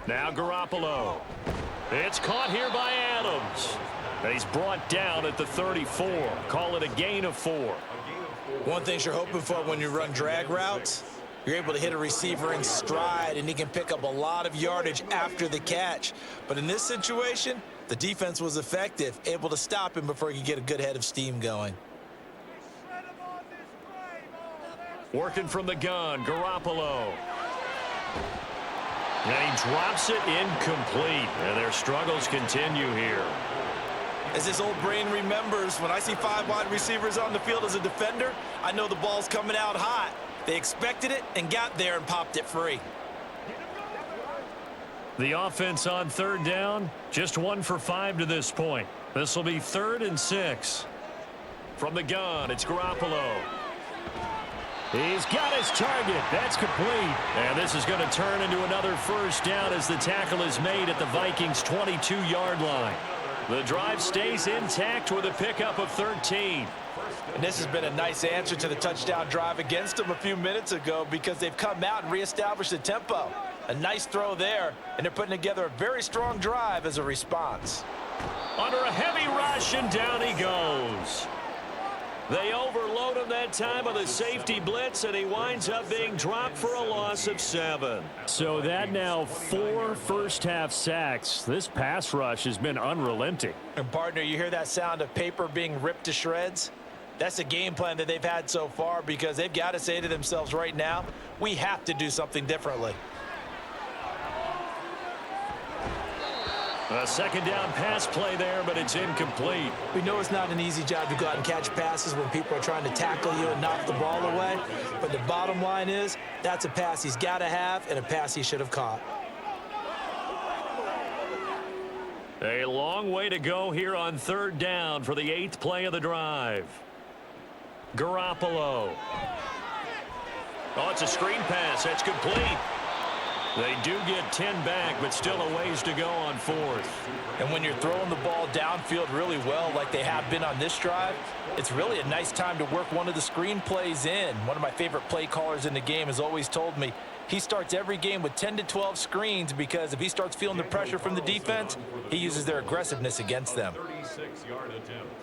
Now Garoppolo. It's caught here by Adams. And he's brought down at the 34. Call it a gain of 4. One thing you're hoping for when you run drag routes, you're able to hit a receiver in stride, and he can pick up a lot of yardage after the catch. But in this situation, the defense was effective, able to stop him before he could get a good head of steam going. Working from the gun, Garoppolo. And he drops it incomplete. And their struggles continue here. As his old brain remembers, when I see 5 wide receivers on the field as a defender, I know the ball's coming out hot. They expected it and got there and popped it free. The offense on third down, just 1 for 5 to this point. This will be 3rd and 6. From the gun, it's Garoppolo. He's got his target. That's complete. And this is going to turn into another first down as the tackle is made at the Vikings' 22-yard line. The drive stays intact with a pickup of 13. And this has been a nice answer to the touchdown drive against them a few minutes ago because they've come out and reestablished the tempo. A nice throw there, and they're putting together a very strong drive as a response. Under a heavy rush, and down he goes. They overload him that time with a safety blitz, and he winds up being dropped for a loss of 7. So that now 4 first-half sacks. This pass rush has been unrelenting. And, partner, you hear that sound of paper being ripped to shreds? That's the game plan that they've had so far because they've got to say to themselves right now, we have to do something differently. A second down pass play there, but it's incomplete. We know it's not an easy job to go out and catch passes when people are trying to tackle you and knock the ball away. But the bottom line is, that's a pass he's got to have and a pass he should have caught. A long way to go here on third down for the 8th play of the drive. Garoppolo. Oh, it's a screen pass. That's complete. They do get 10 back, but still a ways to go on 4th. And when you're throwing the ball downfield really well like they have been on this drive, it's really a nice time to work one of the screen plays in. One of my favorite play callers in the game has always told me he starts every game with 10 to 12 screens because if he starts feeling the pressure from the defense, he uses their aggressiveness against them. 36-yard attempt.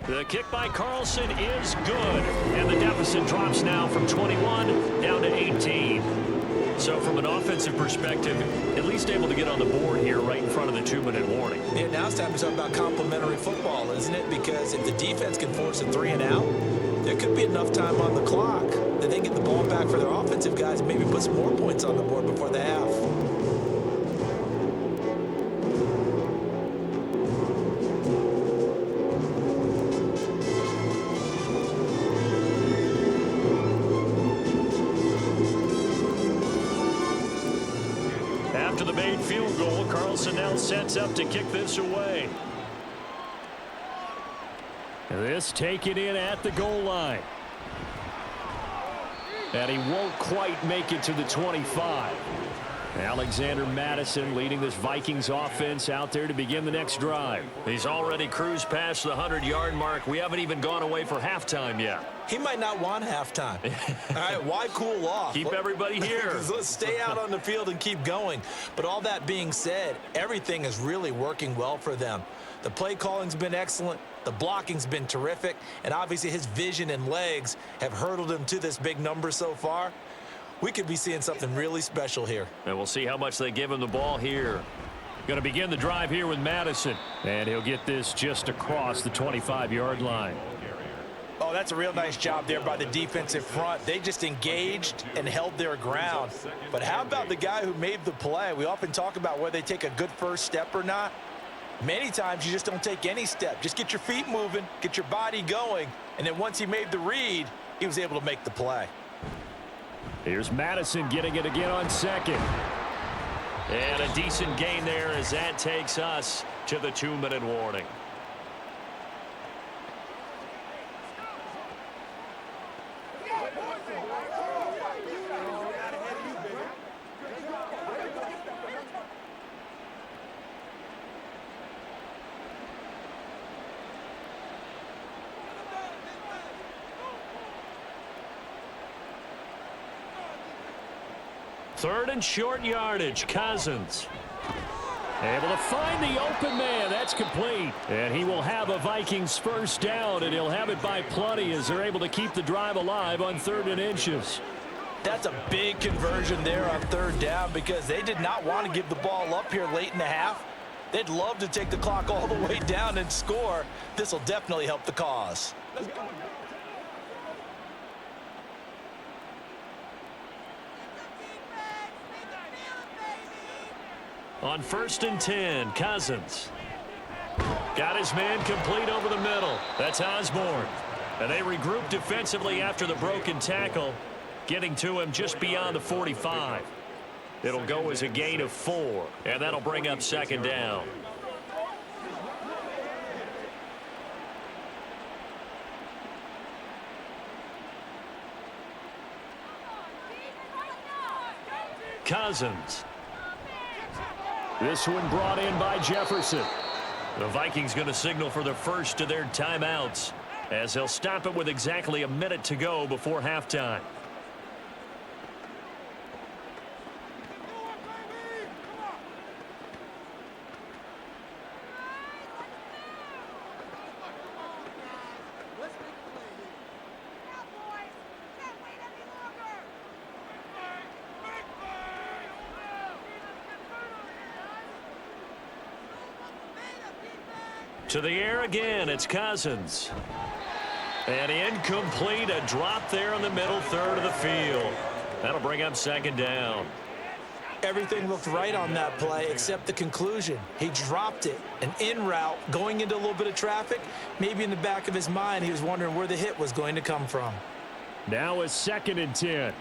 The kick by Carlson is good, and the deficit drops now from 21 down to 18. So from an offensive perspective, at least able to get on the board here right in front of the 2-minute warning. Yeah, now it's time to talk about complementary football, isn't it? Because if the defense can force a 3 and out, there could be enough time on the clock that they get the ball back for their offensive guys and maybe put some more points on the board before the half. After the made field goal, Carlson now sets up to kick this away. This taken in at the goal line. And he won't quite make it to the 25. Alexander Mattison leading this Vikings offense out there to begin the next drive. He's already cruised past the 100-yard mark. We haven't even gone away for halftime yet. He might not want halftime. All right, why cool off? Keep everybody here. Let's stay out on the field and keep going. But all that being said, everything is really working well for them. The play calling's been excellent. The blocking's been terrific. And obviously his vision and legs have hurdled him to this big number so far. We could be seeing something really special here. And we'll see how much they give him the ball here. Going to begin the drive here with Mattison. And he'll get this just across the 25-yard line. Oh, that's a real nice job there by the defensive front. They just engaged and held their ground. But how about the guy who made the play? We often talk about whether they take a good first step or not. Many times you just don't take any step. Just get your feet moving, get your body going, and then once he made the read, he was able to make the play. Here's Mattison getting it again on second. And a decent gain there as that takes us to the 2-minute warning. Third and short yardage, Cousins. Able to find the open man. That's complete. And he will have a Vikings first down, and he'll have it by plenty as they're able to keep the drive alive on 3rd and inches. That's a big conversion there on 3rd down because they did not want to give the ball up here late in the half. They'd love to take the clock all the way down and score. This will definitely help the cause. On 1st and 10, Cousins. Got his man complete over the middle. That's Osborne. And they regroup defensively after the broken tackle, getting to him just beyond the 45. It'll go as a gain of 4, and that'll bring up 2nd down. Cousins. This one brought in by Jefferson. The Vikings going to signal for the first of their timeouts as they'll stop it with exactly a minute to go before halftime. To the air again, it's Cousins. And incomplete, a drop there in the middle third of the field. That'll bring up 2nd down. Everything looked right on that play except the conclusion. He dropped it, an in route, going into a little bit of traffic. Maybe in the back of his mind, he was wondering where the hit was going to come from. Now is 2nd and 10.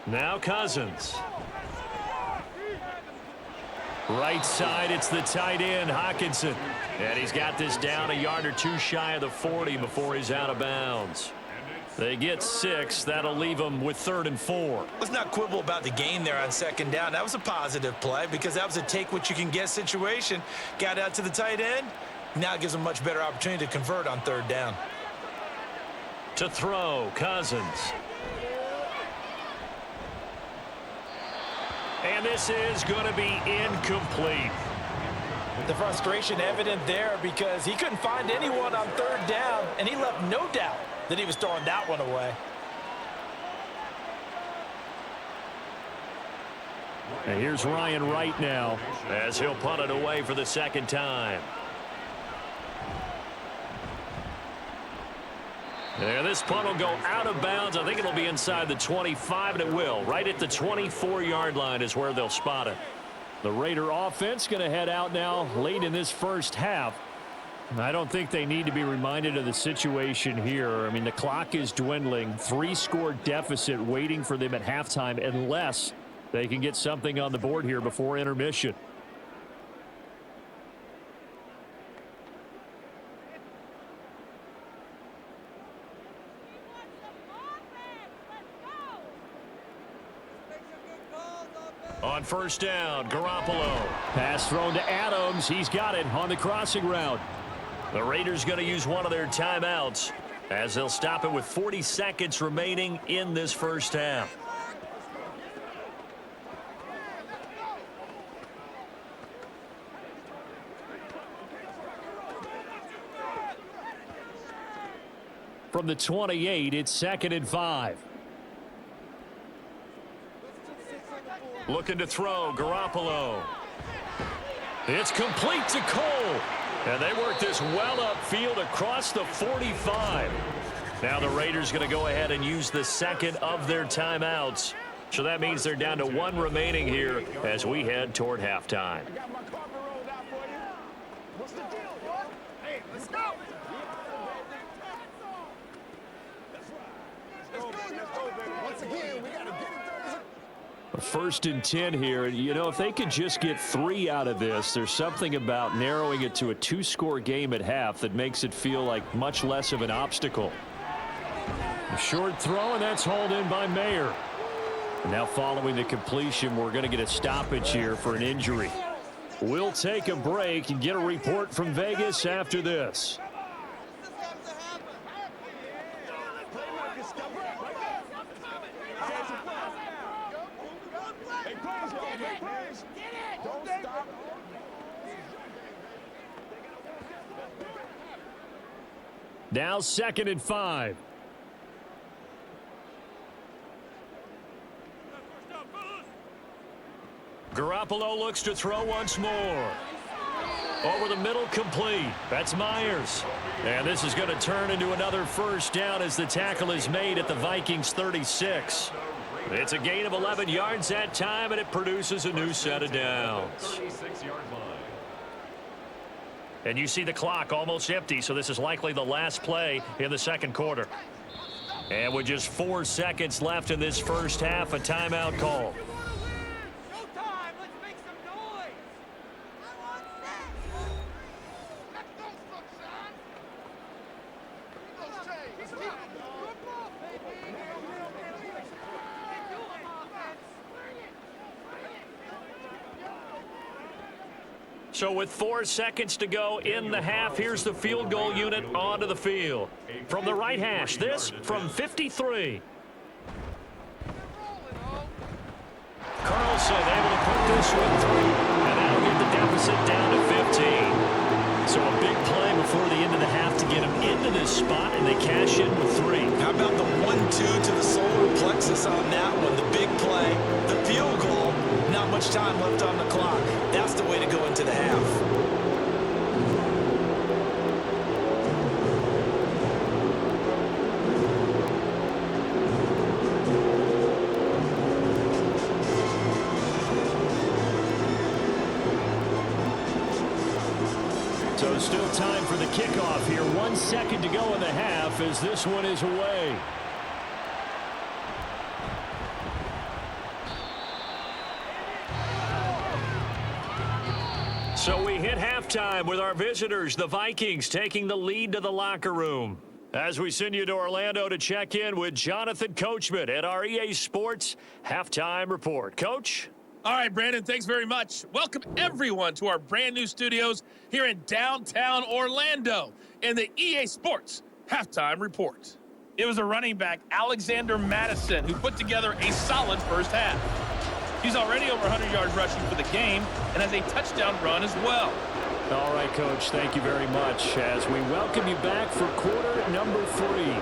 Now Cousins. Right side, it's the tight end, Hockenson. And he's got this down a yard or 2 shy of the 40 before he's out of bounds. They get 6. That'll leave them with 3rd and 4. Let's not quibble about the gain there on 2nd down. That was a positive play because that was a take-what-you-can-get situation. Got out to the tight end. Now it gives them a much better opportunity to convert on 3rd down. To throw, Cousins. And this is going to be incomplete. The frustration evident there because he couldn't find anyone on 3rd down, and he left no doubt that he was throwing that one away. And here's Ryan Wright now as he'll punt it away for the 2nd time. And this punt will go out of bounds. I think it'll be inside the 25, and it will. Right at the 24-yard line is where they'll spot it. The Raider offense going to head out now late in this first half. I don't think they need to be reminded of the situation here. I mean, the clock is dwindling. 3-score deficit waiting for them at halftime unless they can get something on the board here before intermission. On 1st down, Garoppolo. Pass thrown to Adams. He's got it on the crossing route. The Raiders going to use one of their timeouts as they'll stop it with 40 seconds remaining in this first half. From the 28, it's 2nd and 5. Looking to throw, Garoppolo. It's complete to Cole. And they work this well upfield across the 45. Now the Raiders going to go ahead and use the 2nd of their timeouts. So that means they're down to 1 remaining here as we head toward halftime. First and 10 here. You know, if they could just get 3 out of this, there's something about narrowing it to a 2-score game at half that makes it feel like much less of an obstacle. A short throw, and that's hauled in by Mayer. Now following the completion, we're going to get a stoppage here for an injury. We'll take a break and get a report from Vegas after this. Now 2nd and 5. Garoppolo looks to throw once more. Over the middle, complete. That's Myers. And this is going to turn into another first down as the tackle is made at the Vikings 36. It's a gain of 11 yards that time, and it produces a new set of downs. And you see the clock almost empty, so this is likely the last play in the second quarter. And with just 4 seconds left in this first half, a timeout call. So with 4 seconds to go in the half, here's the field goal unit onto the field. From the right hash, this from 53. Carlson able to put this one through, and that'll get the deficit down to 15. So a big play before the end of the half to get them into this spot, and they cash in with 3. How about the 1-2 to the solar plexus on that one? The big play, the field goal, not much time left on the clock. That's the way to go into the half. So still time for the kickoff here. 1 second to go in the half as this one is away. So we hit halftime with our visitors, the Vikings, taking the lead to the locker room. As we send you to Orlando to check in with Jonathan Coachman at our EA Sports Halftime Report. Coach? All right, Brandon, thanks very much. Welcome, everyone, to our brand new studios here in downtown Orlando in the EA Sports Halftime Report. It was a running back, Alexander Madison, who put together a solid first half. He's already over 100 yards rushing for the game and has a touchdown run as well. All right, Coach, thank you very much as we welcome you back for quarter number 3.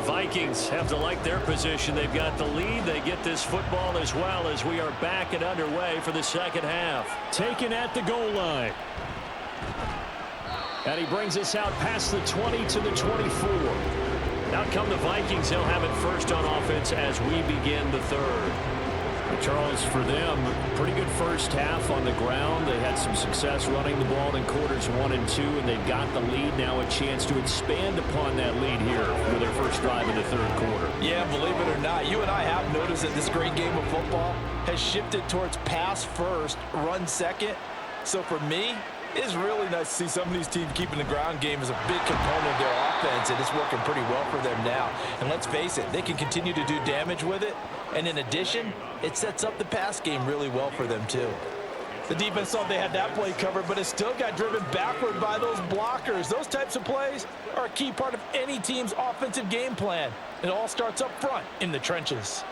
Vikings have to like their position. They've got the lead. They get this football as well as we are back and underway for the second half. Taken at the goal line. And he brings us out past the 20 to the 24. Out come the Vikings. They'll have it first on offense as we begin the third. Charles, for them, pretty good first half on the ground. They had some success running the ball in quarters 1 and 2, and they've got the lead. Now a chance to expand upon that lead here for their first drive in the third quarter. Yeah, believe it or not, you and I have noticed that this great game of football has shifted towards pass first, run second. So for me, it's really nice to see some of these teams keeping the ground game as a big component of their offense, and it's working pretty well for them now. And let's face it, they can continue to do damage with it. And in addition, it sets up the pass game really well for them, too. The defense thought they had that play covered, but it still got driven backward by those blockers. Those types of plays are a key part of any team's offensive game plan. It all starts up front in the trenches.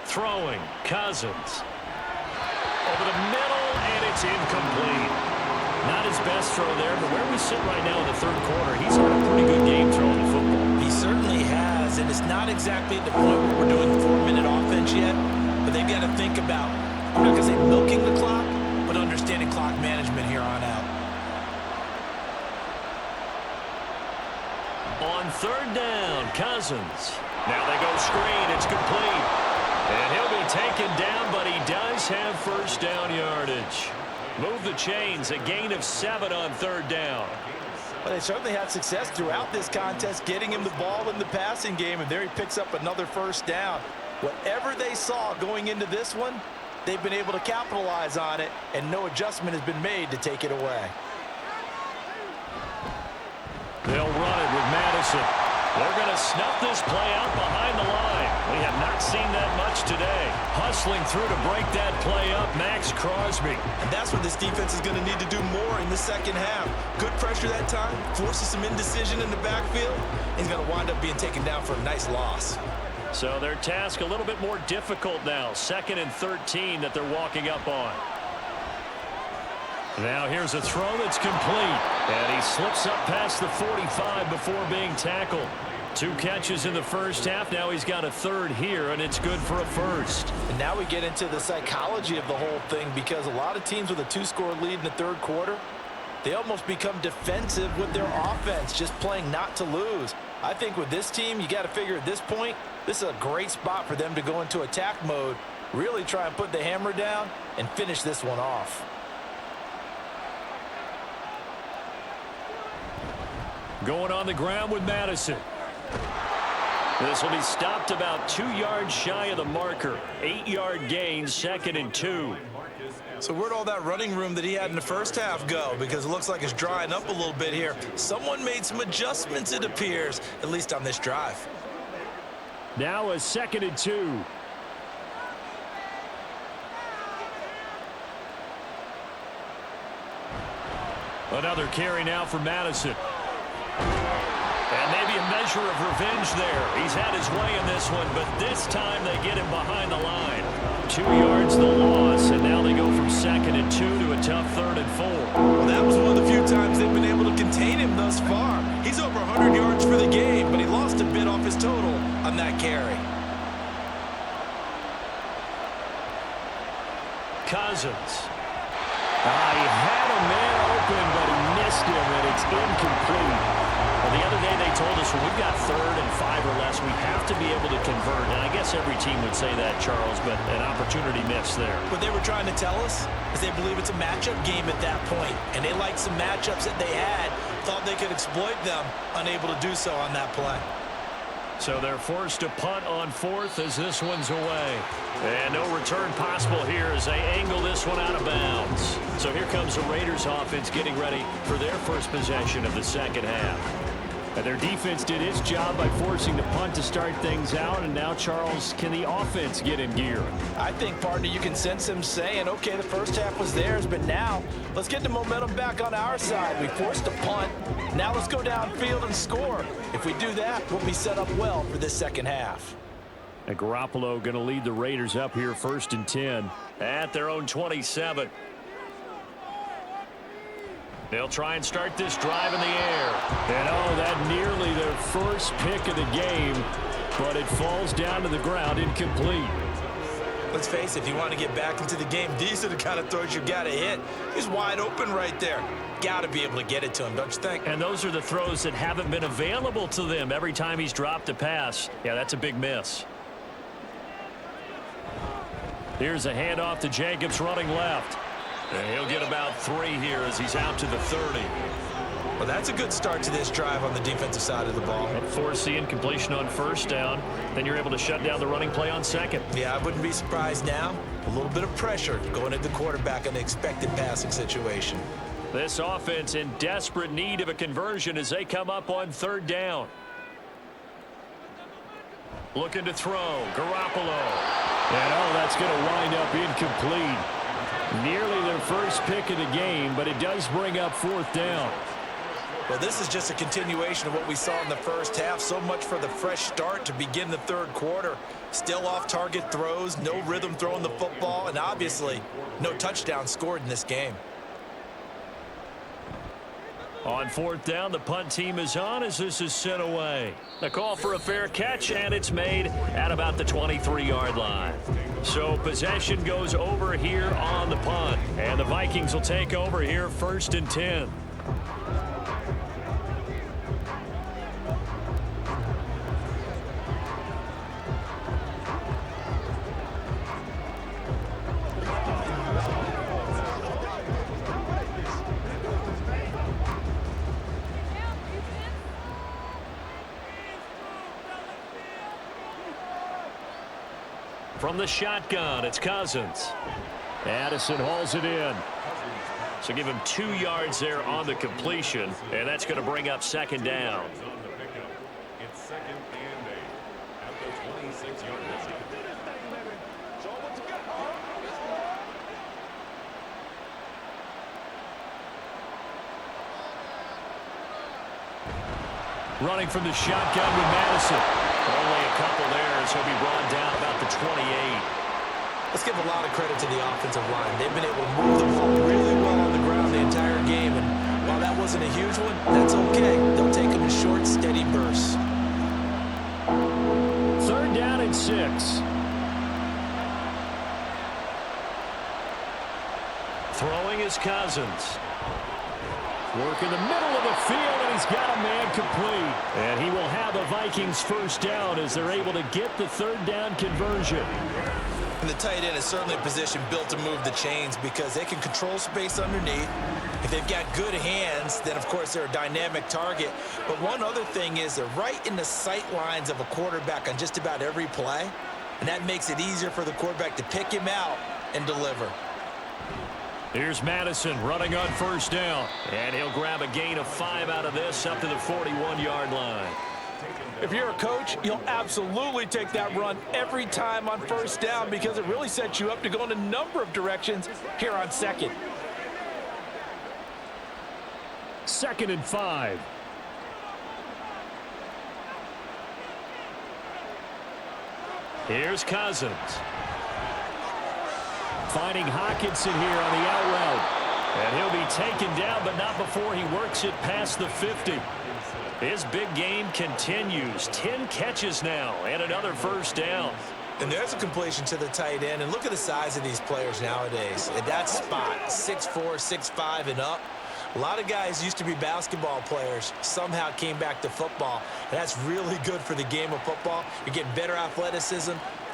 Throwing, Cousins. Over the middle, and it's incomplete. Not his best throw there, but where we sit right now in the third quarter, he's had a pretty good game throwing the football. He certainly has. is, and it's not exactly at the point where we're doing 4-minute offense yet, but they've got to think about, I'm not going to say milking the clock, but understanding clock management here on out. On third down, Cousins. Now they go screen. It's complete. And he'll be taken down, but he does have first down yardage. Move the chains, a gain of 7 on third down. Well, they certainly had success throughout this contest, getting him the ball in the passing game, and there he picks up another first down. Whatever they saw going into this one, they've been able to capitalize on it, and no adjustment has been made to take it away. They'll run it with Madison. They're going to snuff this play out behind the line. We have not seen that much today. Hustling through to break that play up, Max Crosby. And that's what this defense is going to need to do more in the second half. Good pressure that time, forces some indecision in the backfield. He's going to wind up being taken down for a nice loss. So their task a little bit more difficult now. 2nd and 13 that they're walking up on. Now here's a throw that's complete. And he slips up past the 45 before being tackled. 2 catches in the first half. Now he's got a third here, and it's good for a first. And now we get into the psychology of the whole thing, because a lot of teams with a 2-score lead in the third quarter, they almost become defensive with their offense, just playing not to lose. I think with this team, you got to figure at this point, this is a great spot for them to go into attack mode, really try and put the hammer down and finish this one off. Going on the ground with Madison. This will be stopped about 2 yards shy of the marker. 8-yard gain, 2nd and 2. So where'd all that running room that he had in the first half go? Because it looks like it's drying up a little bit here. Someone made some adjustments, it appears, at least on this drive. Now a 2nd and 2. Another carry now for Madison. And maybe a measure of revenge there. He's had his way in this one, but this time they get him behind the line. 2 yards the loss, and now they go from 2nd and 2 to a tough 3rd and 4. Well, that was one of the few times they've been able to contain him thus far. He's over 100 yards for the game, but he lost a bit off his total on that carry. Cousins. He had a man open, but he missed him, and it's incomplete. Well, the other day they told us when we've got 3rd and 5 or less, we have to be able to convert. And I guess every team would say that, Charles, but an opportunity missed there. What they were trying to tell us is they believe it's a matchup game at that point, and they liked some matchups that they had, thought they could exploit them, unable to do so on that play. So they're forced to punt on 4th as this one's away. And no return possible here as they angle this one out of bounds. So here comes the Raiders offense getting ready for their first possession of the second half. And their defense did its job by forcing the punt to start things out. And now, Charles, can the offense get in gear? I think, partner, you can sense him saying, okay, the first half was theirs, but now let's get the momentum back on our side. We forced a punt. Now let's go downfield and score. If we do that, we'll be set up well for this second half. And Garoppolo going to lead the Raiders up here 1st and 10 at their own 27. They'll try and start this drive in the air. And that nearly their first pick of the game, but it falls down to the ground incomplete. Let's face it, if you want to get back into the game, these are the kind of throws you got to hit. He's wide open right there. Got to be able to get it to him, don't you think? And those are the throws that haven't been available to them every time he's dropped a pass. Yeah, that's a big miss. Here's a handoff to Jacobs running left. And he'll get about 3 here as he's out to the 30. Well, that's a good start to this drive on the defensive side of the ball. And force the incompletion on 1st down. Then you're able to shut down the running play on 2nd. Yeah, I wouldn't be surprised now. A little bit of pressure going at the quarterback in the expected passing situation. This offense in desperate need of a conversion as they come up on 3rd down. Looking to throw. Garoppolo. And that's going to wind up incomplete. Nearly their first pick of the game, but it does bring up 4th down. Well, this is just a continuation of what we saw in the first half. So much for the fresh start to begin the third quarter. Still off-target throws, no rhythm throwing the football, and obviously no touchdown scored in this game. On fourth down, the punt team is on as this is sent away. The call for a fair catch, and it's made at about the 23-yard line. So possession goes over here on the punt, and the Vikings will take over here 1st and 10. From the shotgun, it's Cousins. Addison hauls it in. So give him 2 yards there on the completion, and that's going to bring up 2nd down. It's 2nd and 8 at the 26-yard line. Running from the shotgun with Madison. Only a couple there as he'll be brought down about the 28. Let's give a lot of credit to the offensive line. They've been able to move the ball really well on the ground the entire game, and while that wasn't a huge one, that's okay. They'll take them in short, steady bursts. 3rd down and 6. Throwing is Cousins. Work in the middle of the field, and he's got a man complete. And he will have the Vikings 1st down as they're able to get the 3rd down conversion. And the tight end is certainly a position built to move the chains because they can control space underneath. If they've got good hands, then of course they're a dynamic target. But one other thing is they're right in the sight lines of a quarterback on just about every play. And that makes it easier for the quarterback to pick him out and deliver. Here's Madison running on 1st down. And he'll grab a gain of 5 out of this up to the 41-yard line. If you're a coach, you'll absolutely take that run every time on 1st down because it really sets you up to go in a number of directions here on 2nd. 2nd and 5. Here's Cousins. Finding Hockenson here on the out route. And he'll be taken down, but not before he works it past the 50. His big game continues. 10 catches now and another 1st down. And there's a completion to the tight end. And look at the size of these players nowadays. At that spot, 6'4", 6'5", and up. A lot of guys used to be basketball players, somehow came back to football. And that's really good for the game of football. You're getting better athleticism,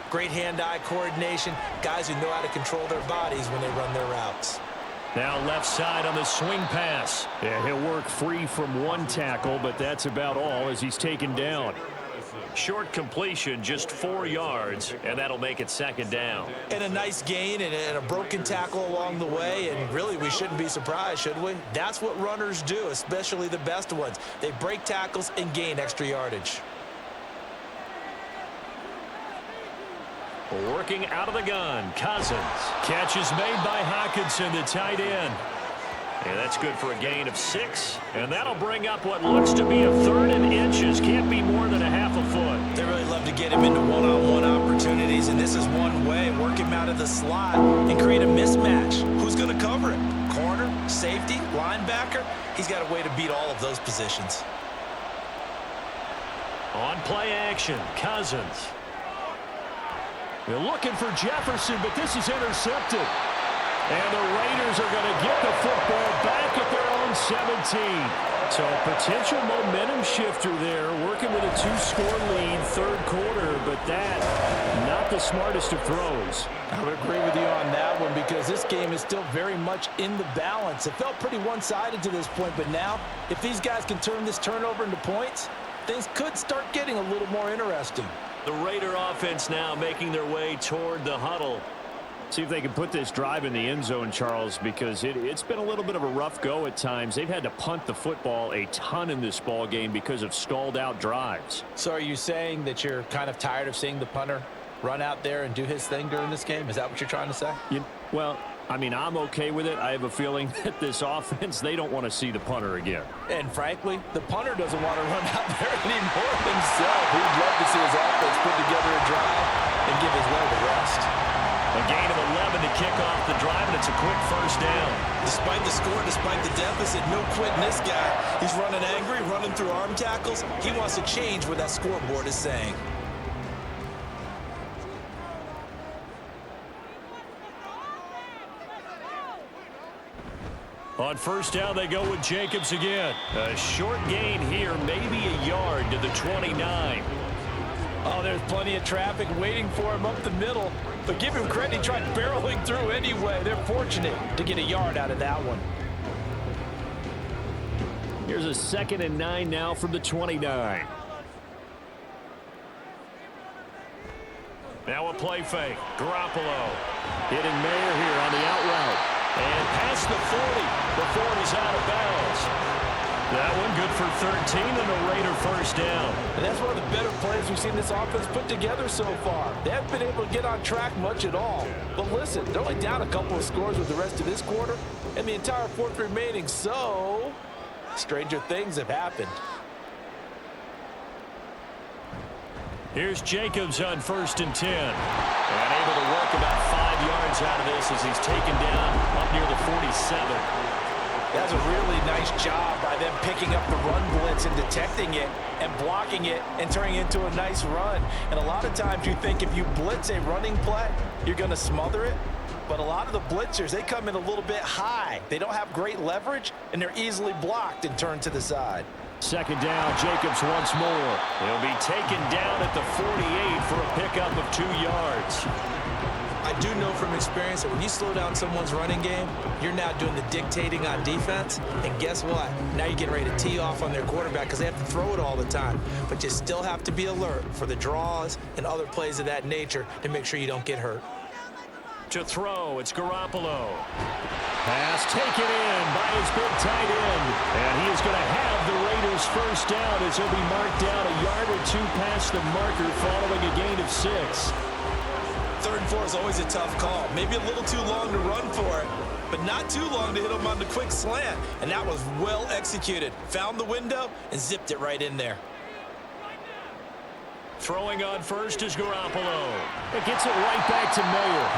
great hand-eye coordination, guys who know how to control their bodies when they run their routes. Now left side on the swing pass. Yeah, he'll work free from one tackle, but that's about all as he's taken down. Short completion, just 4 yards, and that'll make it 2nd down. And a nice gain and a broken tackle along the way, and really we shouldn't be surprised, should we? That's what runners do, especially the best ones. They break tackles and gain extra yardage. Working out of the gun, Cousins. Catch is made by Hockenson, the tight end. And that's good for a gain of 6. And that'll bring up what looks to be a 3rd and inches. Can't be more than a half a foot. They really love to get him into one-on-one opportunities, and this is one way. Work him out of the slot and create a mismatch. Who's going to cover him? Corner, safety, linebacker? He's got a way to beat all of those positions. On play action, Cousins. They're looking for Jefferson, but this is intercepted. And the Raiders are going to get the football back at their own 17. So potential momentum shifter there, working with a 2-score lead, 3rd quarter, but that, not the smartest of throws. I would agree with you on that one because this game is still very much in the balance. It felt pretty one-sided to this point, but now, if these guys can turn this turnover into points, things could start getting a little more interesting. The Raider offense now making their way toward the huddle. See if they can put this drive in the end zone, Charles, because it's been a little bit of a rough go at times. They've had to punt the football a ton in this ball game because of stalled out drives. So are you saying that you're kind of tired of seeing the punter run out there and do his thing during this game? Is that what you're trying to say? Well, I mean, I'm okay with it. I have a feeling that this offense, they don't want to see the punter again. And frankly, the punter doesn't want to run out there anymore himself. He'd love to see his offense put together a drive and give his leg a rest. A gain of 11 to kick off the drive, and it's a quick 1st down. Despite to score despite the deficit. No quitting this guy. He's running angry, running through arm tackles. He wants to change what that scoreboard is saying. On first down, they go with Jacobs again. A short gain here, maybe a yard to the 29. Oh, there's plenty of traffic waiting for him up the middle. But give him credit, he tried barreling through anyway. They're fortunate to get a yard out of that one. Here's a 2nd and 9 now from the 29. Now a play fake. Garoppolo hitting Mayer here on the out route. And past the 40 before he's out of bounds. That one good for 13 and a Raider first down. And that's one of the better plays we've seen this offense put together so far. They haven't been able to get on track much at all. But listen, they're only down a couple of scores with the rest of this quarter and the entire fourth remaining. So, stranger things have happened. Here's Jacobs on 1st and 10. And able to work about 5 yards out of this as he's taken down up near the 47. That's a really nice job by them picking up the run blitz and detecting it and blocking it and turning it into a nice run. And a lot of times you think if you blitz a running play, you're going to smother it. But a lot of the blitzers, they come in a little bit high. They don't have great leverage, and they're easily blocked and turned to the side. 2nd down, Jacobs once more. He'll be taken down at the 48 for a pickup of 2 yards. I do know from experience that when you slow down someone's running game, you're now doing the dictating on defense. And guess what? Now you're getting ready to tee off on their quarterback because they have to throw it all the time. But you still have to be alert for the draws and other plays of that nature to make sure you don't get hurt. To throw, it's Garoppolo. Pass taken in by his big tight end. And he is going to have the Raiders first down as he'll be marked down a yard or 2 past the marker following a gain of 6. 3rd and 4 is always a tough call. Maybe a little too long to run for it, but not too long to hit him on the quick slant. And that was well executed. Found the window and zipped it right in there. Throwing on first is Garoppolo. It gets it right back to Mayer.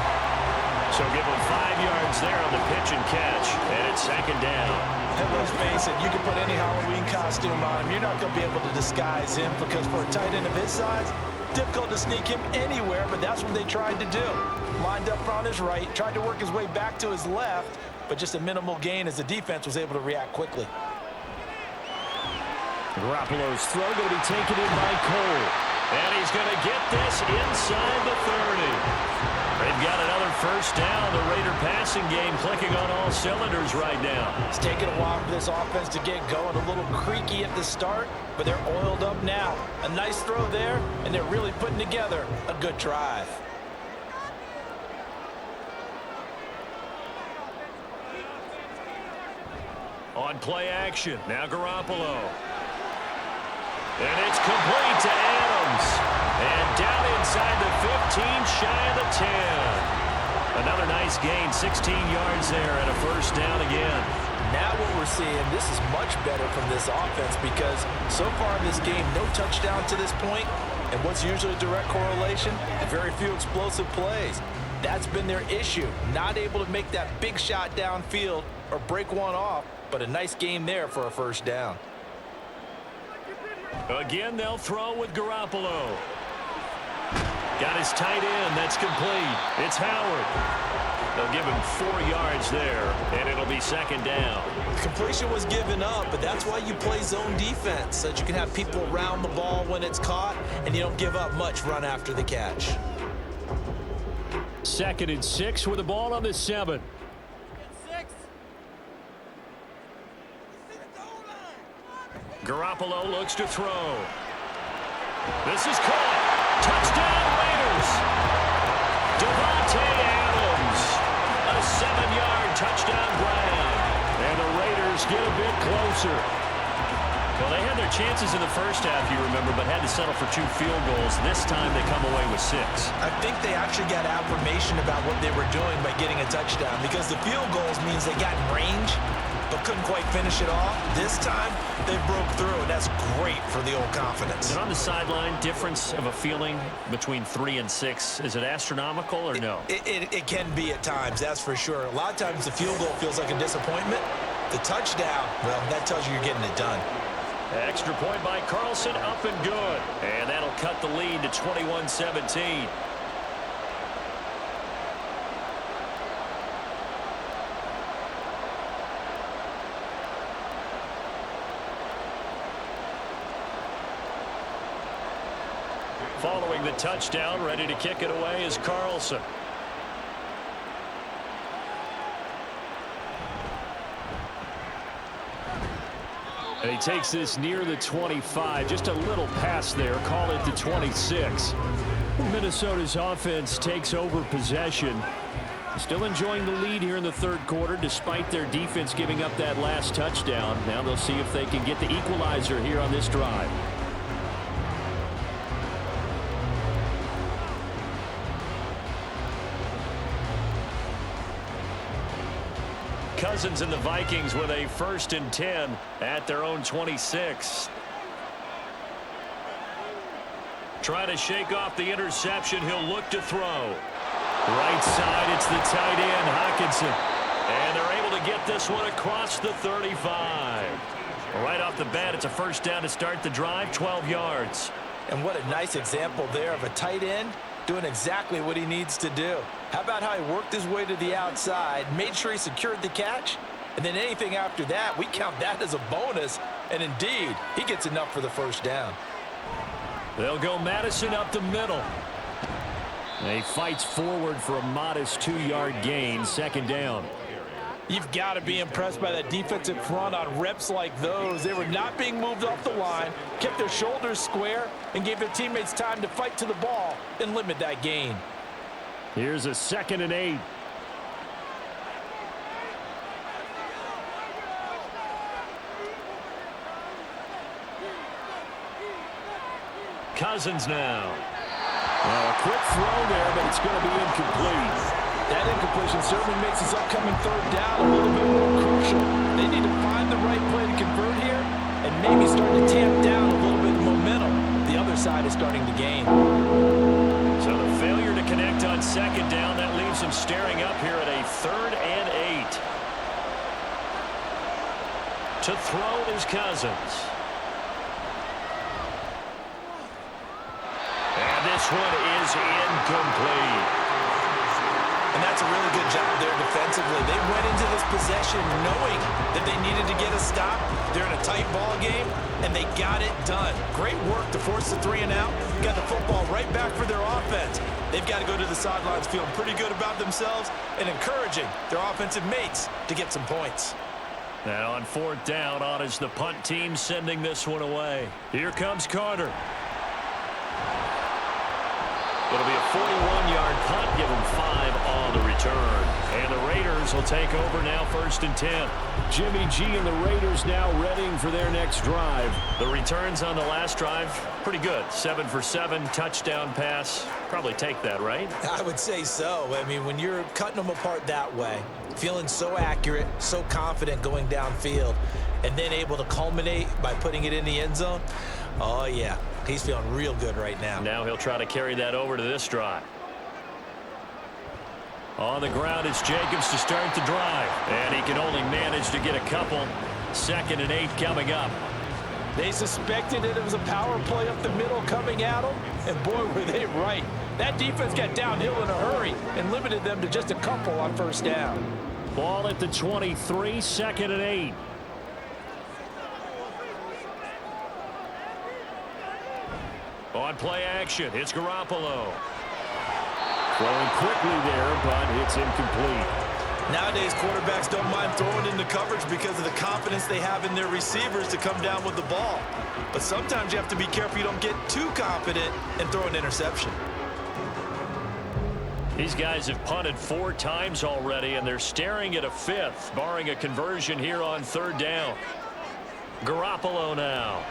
So give him 5 yards there on the pitch and catch. And it's 2nd down. And let's face it, you can put any Halloween costume on him. You're not going to be able to disguise him because for a tight end of his size, difficult to sneak him anywhere, but that's what they tried to do. Lined up on his right, tried to work his way back to his left, but just a minimal gain as the defense was able to react quickly. Garoppolo's throw going to be taken in by Cole. And he's going to get this inside the 30. They've got another first down. The Raider passing game clicking on all cylinders right now. It's taken a while for this offense to get going. A little creaky at the start, but they're oiled up now. A nice throw there, and they're really putting together a good drive. On play action, now Garoppolo. And it's complete to Adams. And down inside the 15, shy of the 10. Another nice gain, 16 yards there, and a first down again. Now what we're seeing, this is much better from this offense because so far in this game, no touchdown to this point, and what's usually a direct correlation, very few explosive plays. That's been their issue, not able to make that big shot downfield or break one off, but a nice game there for a first down. Again, they'll throw with Garoppolo. Got his tight end. That's complete. It's Howard. They'll give him 4 yards there, and it'll be 2nd down. Completion was given up, but that's why you play zone defense, so that you can have people around the ball when it's caught, and you don't give up much run after the catch. 2nd and 6 with the ball on the 7. Garoppolo looks to throw. This is caught. Touchdown Raiders. Devontae Adams. A 7-yard touchdown grab. And the Raiders get a bit closer. Well, they had their chances in the first half, you remember, but had to settle for 2 field goals. This time they come away with 6. I think they actually got affirmation about what they were doing by getting a touchdown because the field goals means they got in range. but couldn't quite finish it off. This time, they broke through, and that's great for the old confidence. And on the sideline, difference of a feeling between 3 and 6, is it astronomical or no? It can be at times, that's for sure. A lot of times the field goal feels like a disappointment. The touchdown, well, that tells you you're getting it done. Extra point by Carlson, up and good. And that'll cut the lead to 21-17. Following the touchdown, ready to kick it away is Carlson. And he takes this near the 25, just a little pass there, call it the 26. Minnesota's offense takes over possession. Still enjoying the lead here in the third quarter, despite their defense giving up that last touchdown. Now they'll see if they can get the equalizer here on this drive. Cousins and the Vikings with a 1st and 10 at their own 26. Trying to shake off the interception. He'll look to throw. Right side, it's the tight end, Hockenson. And they're able to get this one across the 35. Right off the bat, it's a 1st down to start the drive, 12 yards. And what a nice example there of a tight end doing exactly what he needs to do. How about how he worked his way to the outside, made sure he secured the catch, and then anything after that, we count that as a bonus. And indeed, he gets enough for the 1st down. They'll go Madison up the middle. And he fights forward for a modest 2-yard gain, 2nd down. You've got to be impressed by that defensive front on reps like those. They were not being moved off the line, kept their shoulders square, and gave their teammates time to fight to the ball and limit that gain. Here's a 2nd and 8. Cousins now. A quick throw there, but it's going to be incomplete. That incompletion certainly makes this upcoming 3rd down a little bit more crucial. They need to find the right play to convert here and maybe start to tamp down a little bit of momentum. The other side is starting to gain. So the failure to connect on 2nd down, that leaves them staring up here at a 3rd and 8. To throw is Cousins. And this one is incomplete. And that's a really good job there defensively. They went into this possession knowing that they needed to get a stop. They're in a tight ball game, and they got it done. Great work to force the 3 and out. Got the football right back for their offense. They've got to go to the sidelines feeling pretty good about themselves and encouraging their offensive mates to get some points. Now on 4th down, on is the punt team sending this one away. Here comes Carter. It'll be a 41-yard punt, give them 5 on the return. And the Raiders will take over now, 1st and 10. Jimmy G and the Raiders now readying for their next drive. The returns on the last drive, pretty good. 7 for 7, touchdown pass. Probably take that, right? I would say so. I mean, when you're cutting them apart that way, feeling so accurate, so confident going downfield, and then able to culminate by putting it in the end zone, oh, yeah. He's feeling real good right now. Now he'll try to carry that over to this drive. On the ground, it's Jacobs to start the drive. And he can only manage to get a couple. 2nd and 8 coming up. They suspected that it was a power play up the middle coming at them, and boy, were they right. That defense got downhill in a hurry and limited them to just a couple on 1st down. Ball at the 23, 2nd and 8. On play action, it's Garoppolo. Throwing quickly there, but it's incomplete. Nowadays, quarterbacks don't mind throwing into coverage because of the confidence they have in their receivers to come down with the ball. But sometimes you have to be careful you don't get too confident and throw an interception. These guys have punted 4 times already, and they're staring at a 5th, barring a conversion here on 3rd down. Garoppolo now.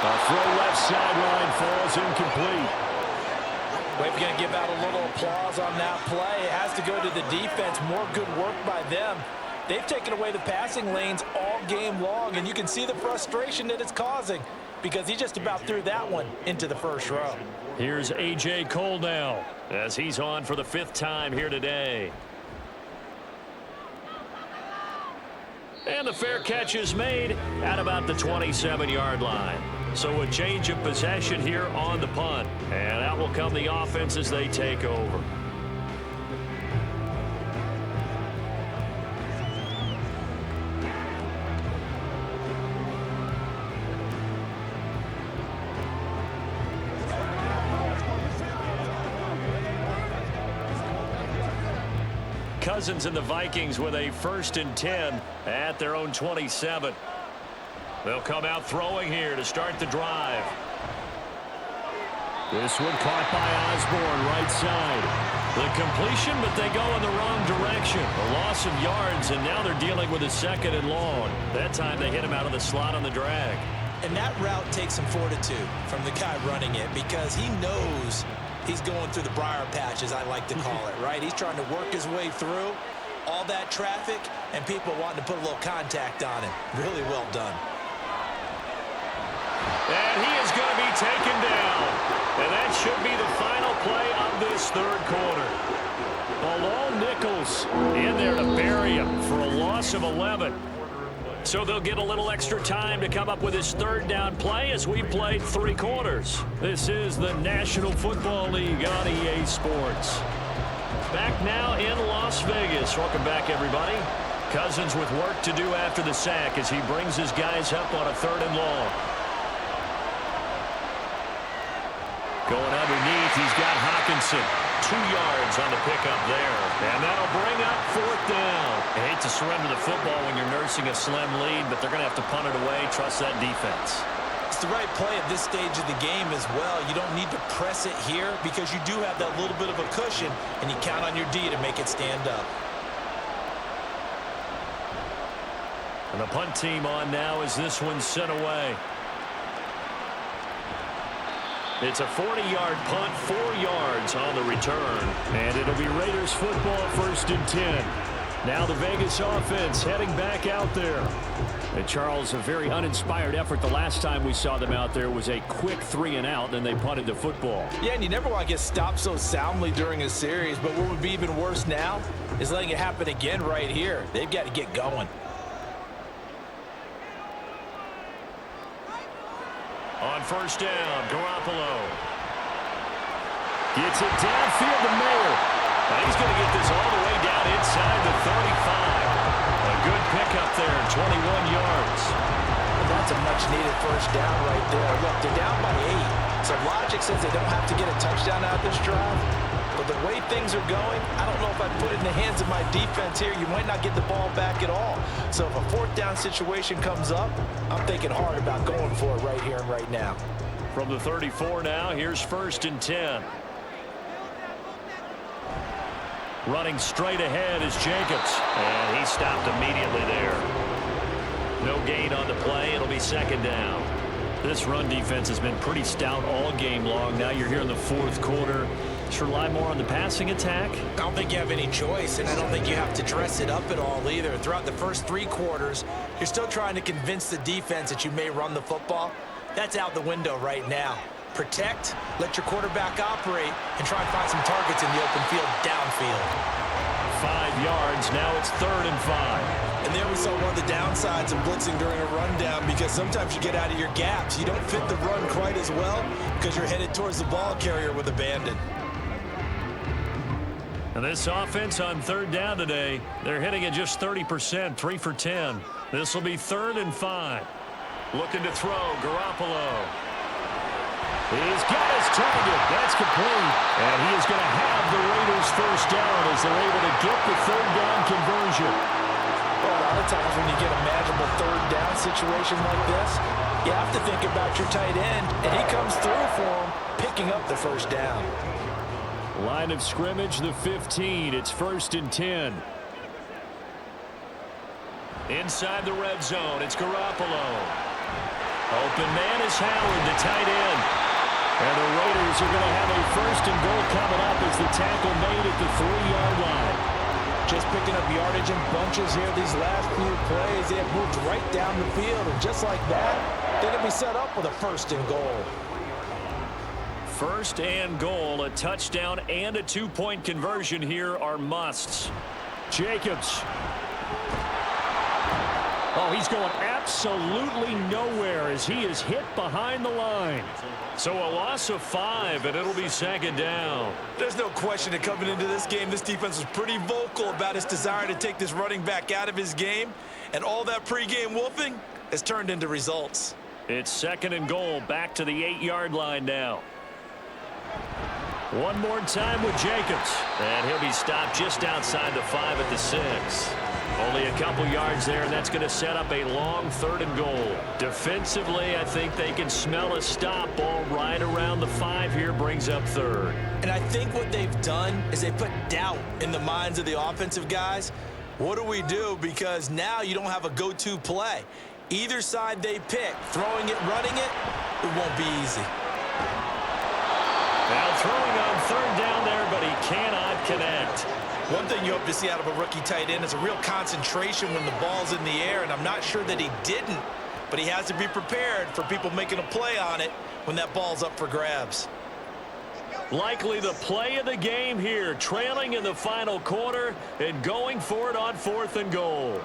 A throw left sideline falls incomplete. Well, if you're going to give out a little applause on that play, it has to go to the defense. More good work by them. They've taken away the passing lanes all game long, and you can see the frustration that it's causing because he just about threw that one into the first row. Here's A.J. Cole now as he's on for the 5th time here today. And the fair catch is made at about the 27-yard line. So a change of possession here on the punt. And out will come the offense as they take over. Cousins and the Vikings with a 1st and 10 at their own 27. They'll come out throwing here to start the drive. This one caught by Osborne, right side. The completion, but they go in the wrong direction. A loss of yards, and now they're dealing with a 2nd and long. That time they hit him out of the slot on the drag. And that route takes some fortitude from the guy running it because he knows he's going through the briar patch, as I like to call it, right? He's trying to work his way through all that traffic and people wanting to put a little contact on him. Really well done. And he is going to be taken down. And that should be the final play of this 3rd quarter. Bilal Nichols in there to bury him for a loss of 11. So they'll get a little extra time to come up with his 3rd down play as we played 3 quarters. This is the National Football League on EA Sports. Back now in Las Vegas. Welcome back, everybody. Cousins with work to do after the sack as he brings his guys up on a 3rd and long. Going underneath, he's got Hockenson. 2 yards on the pickup there. And that'll bring up 4th down. I hate to surrender the football when you're nursing a slim lead, but they're going to have to punt it away. Trust that defense. It's the right play at this stage of the game as well. You don't need to press it here because you do have that little bit of a cushion, and you count on your D to make it stand up. And the punt team on now as this one's sent away. It's a 40-yard punt, 4 yards on the return. And it'll be Raiders football, 1st and 10. Now the Vegas offense heading back out there. And Charles, a very uninspired effort the last time we saw them out there was a quick 3 and out, then they punted the football. Yeah, and you never want to get stopped so soundly during a series, but what would be even worse now is letting it happen again right here. They've got to get going. On 1st down, Garoppolo gets it downfield to Mayer. He's going to get this all the way down inside the 35. A good pickup there, 21 yards. That's a much-needed 1st down right there. Look, they're down by 8. So logic says they don't have to get a touchdown out of this drive. But the way things are going, I don't know if I'd put it in the hands of my defense here. You might not get the ball back at all. So if a 4th down situation comes up, I'm thinking hard about going for it right here and right now. From the 34 now, here's 1st and 10. Running straight ahead is Jacobs. And he stopped immediately there. No gain on the play. It'll be 2nd down. This run defense has been pretty stout all game long. Now you're here in the 4th quarter. Should rely more on the passing attack? I don't think you have any choice, and I don't think you have to dress it up at all either. Throughout the first 3 quarters, you're still trying to convince the defense that you may run the football. That's out the window right now. Protect, let your quarterback operate, and try and find some targets in the open field downfield. 5 yards. Now it's 3rd and 5. And there we saw one of the downsides of blitzing during a rundown because sometimes you get out of your gaps. You don't fit the run quite as well because you're headed towards the ball carrier with abandon. And this offense on 3rd down today, they're hitting at just 30%, 3 for 10. This will be 3rd and 5. Looking to throw, Garoppolo. He's got his target. That's complete. And he is going to have the Raiders 1st down as they're able to get the 3rd down conversion. Well, a lot of times when you get a manageable 3rd down situation like this, you have to think about your tight end, and he comes through for him, picking up the 1st down. Line of scrimmage, the 15. It's 1st and 10. Inside the red zone, it's Garoppolo. Open man is Howard, the tight end. And the Raiders are going to have a first and goal coming up as the tackle made at the 3-yard line. Just picking up yardage in bunches here these last few plays. They have moved right down the field, and just like that, they're going to be set up with a first and goal. First and goal, a touchdown and a 2-point conversion here are musts. Jacobs. Oh, he's going absolutely nowhere as he is hit behind the line. So a loss of 5, and it'll be second down. There's no question that coming into this game, this defense was pretty vocal about its desire to take this running back out of his game, and all that pregame wolfing has turned into results. It's second and goal, back to the 8-yard line now. One more time with Jacobs, and he'll be stopped just outside the 5 at the 6. Only a couple yards there, and that's going to set up a long third and goal. Defensively, I think they can smell a stop. Ball right around the 5 here brings up third. And I think what they've done is they put doubt in the minds of the offensive guys. What do we do? Because now you don't have a go-to play. Either side they pick, throwing it, running it, it won't be easy. Now throwing on third down there, but he cannot connect. One thing you hope to see out of a rookie tight end is a real concentration when the ball's in the air, and I'm not sure that he didn't, but he has to be prepared for people making a play on it when that ball's up for grabs. Likely the play of the game here, trailing in the final quarter and going for it on 4th and goal.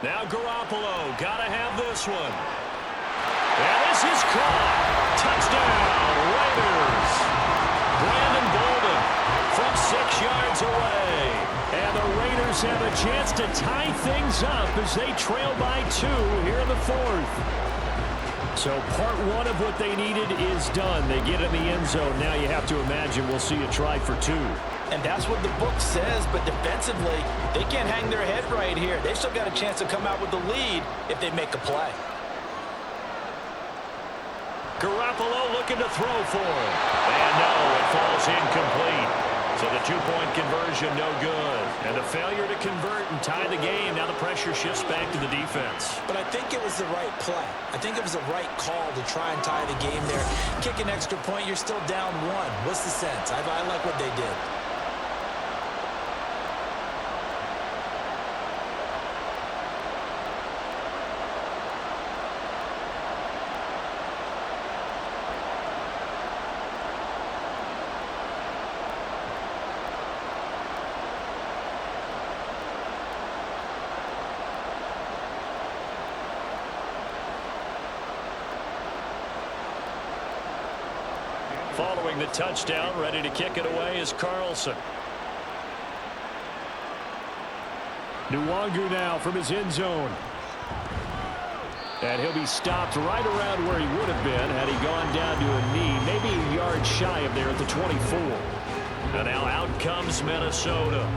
Now Garoppolo, gotta have this one. And this is caught. Touchdown, Raiders. Brandon Bolden from 6 yards away. And the Raiders have a chance to tie things up as they trail by 2 here in the 4th. So part 1 of what they needed is done. They get in the end zone. Now you have to imagine we'll see a try for 2. And that's what the book says, but defensively, they can't hang their head right here. They've still got a chance to come out with the lead if they make a play. Garoppolo looking to throw for him. And no, it falls incomplete. So the 2-point conversion no good. And a failure to convert and tie the game. Now the pressure shifts back to the defense. But I think it was the right play. I think it was the right call to try and tie the game there. Kick an extra point, you're still down 1. What's the sense? I like what they did. Following the touchdown, ready to kick it away is Carlson. Nwangu now from his end zone. And he'll be stopped right around where he would have been had he gone down to a knee, maybe a yard shy of there at the 24. And now out comes Minnesota.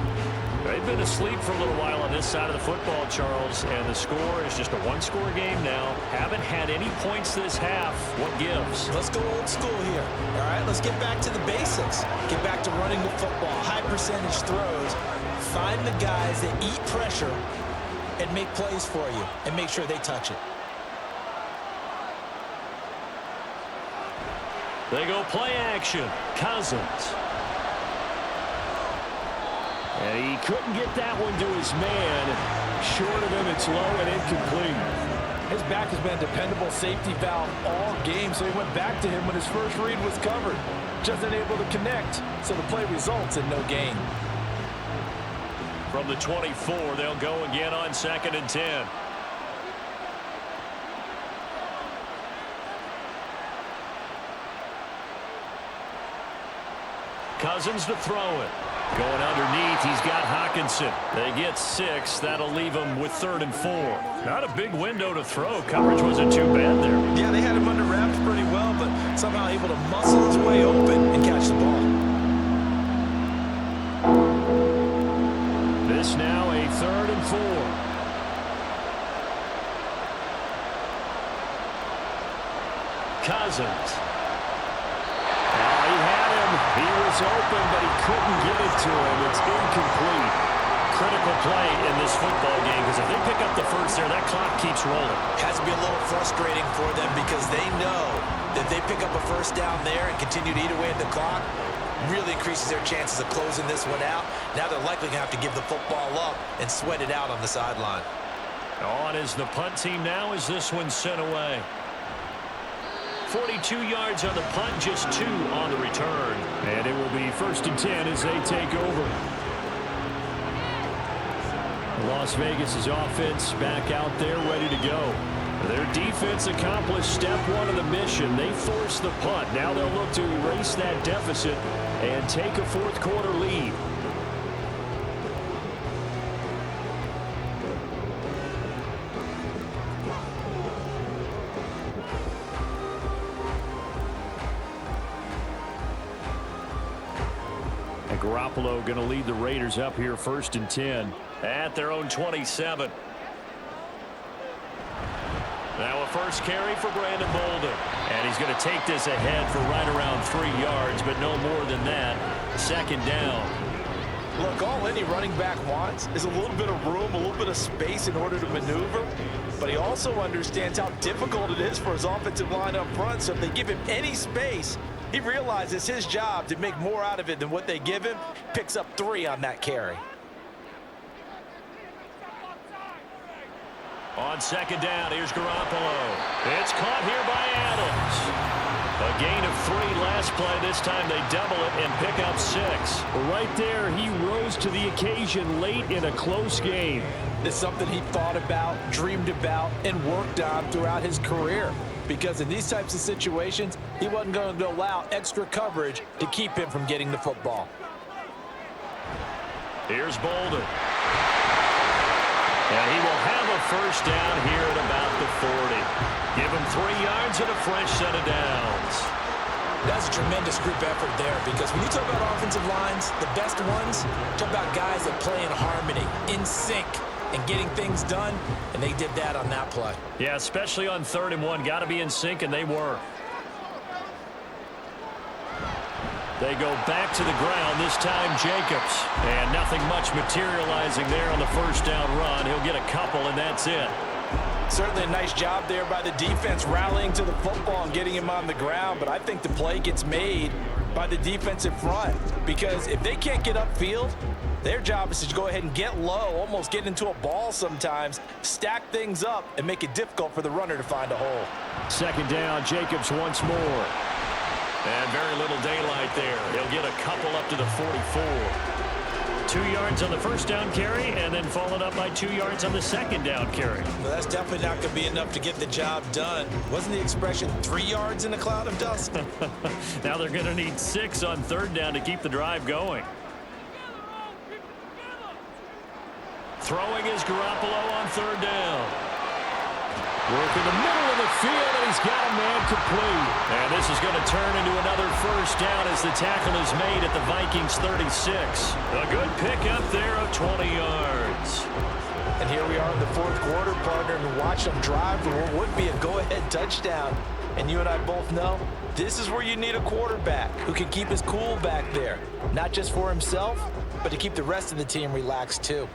They've been asleep for a little while on this side of the football, Charles, and the score is just a 1-score game now. Haven't had any points this half. What gives? Let's go old school here. All right, let's get back to the basics. Get back to running the football, high percentage throws. Find the guys that eat pressure and make plays for you and make sure they touch it. They go play action. Cousins. And he couldn't get that one to his man. Short of him, it's low and incomplete. His back has been a dependable safety valve all game, so he went back to him when his first read was covered. Just unable to connect, so the play results in no gain. From the 24, they'll go again on 2nd and 10. Cousins to throw it. Going underneath, he's got Hockenson. They get 6. That'll leave him with 3rd and 4. Not a big window to throw. Coverage wasn't too bad there. Yeah, they had him under wraps pretty well, but somehow able to muscle his way open and catch the ball. This now a 3rd and 4. Cousins. He was open, but he couldn't get it to him. It's incomplete. critical play in this football game because if they pick up the first there, that clock keeps rolling. Has to be a little frustrating for them because they know that they pick up a first down there and continue to eat away at the clock, really increases their chances of closing this one out. Now they're likely going to have to give the football up and sweat it out on the sideline. On is the punt team now as this one's sent away. 42 yards on the punt, just 2 on the return. And it will be 1st and 10 as they take over. Las Vegas' offense back out there ready to go. Their defense accomplished step 1 of the mission. They forced the punt. Now they'll look to erase that deficit and take a 4th quarter lead. And Garoppolo going to lead the Raiders up here 1st and 10 at their own 27. Now a first carry for Brandon Bolden. And he's going to take this ahead for right around 3 yards, but no more than that. 2nd down. Look, all any running back wants is a little bit of room, a little bit of space in order to maneuver. But he also understands how difficult it is for his offensive line up front. So if they give him any space, he realizes his job to make more out of it than what they give him. Picks up 3 on that carry. On 2nd down, here's Garoppolo. It's caught here by Adams. A gain of 3 last play. This time they double it and pick up 6. Right there, he rose to the occasion late in a close game. It's something he thought about, dreamed about, and worked on throughout his career. Because in these types of situations, he wasn't going to allow extra coverage to keep him from getting the football. Here's Bolden. And he will have a first down here at about the 40. Give him 3 yards and a fresh set of downs. That's a tremendous group effort there because when you talk about offensive lines, the best ones, talk about guys that play in harmony, in sync, and getting things done, and they did that on that play. Yeah, especially on 3rd and 1. Got to be in sync, and they were. They go back to the ground, this time Jacobs. And nothing much materializing there on the first down run. He'll get a couple, and that's it. Certainly a nice job there by the defense rallying to the football and getting him on the ground, but I think the play gets made by the defensive front because if they can't get upfield, their job is to go ahead and get low, almost get into a ball sometimes, stack things up, and make it difficult for the runner to find a hole. 2nd down, Jacobs once more. And very little daylight there. He'll get a couple up to the 44. 2 yards on the first down carry, and then followed up by 2 yards on the 2nd down carry. Well, that's definitely not going to be enough to get the job done. Wasn't the expression 3 yards in a cloud of dust? Now they're going to need 6 on 3rd down to keep the drive going. Throwing is Garoppolo on 3rd down. Work in the middle of the field, and he's got a man complete. And this is going to turn into another first down as the tackle is made at the Vikings 36. A good pickup there of 20 yards. And here we are in the 4th quarter, partner, and watch them drive for what would be a go-ahead touchdown. And you and I both know this is where you need a quarterback who can keep his cool back there. Not just for himself, but to keep the rest of the team relaxed too.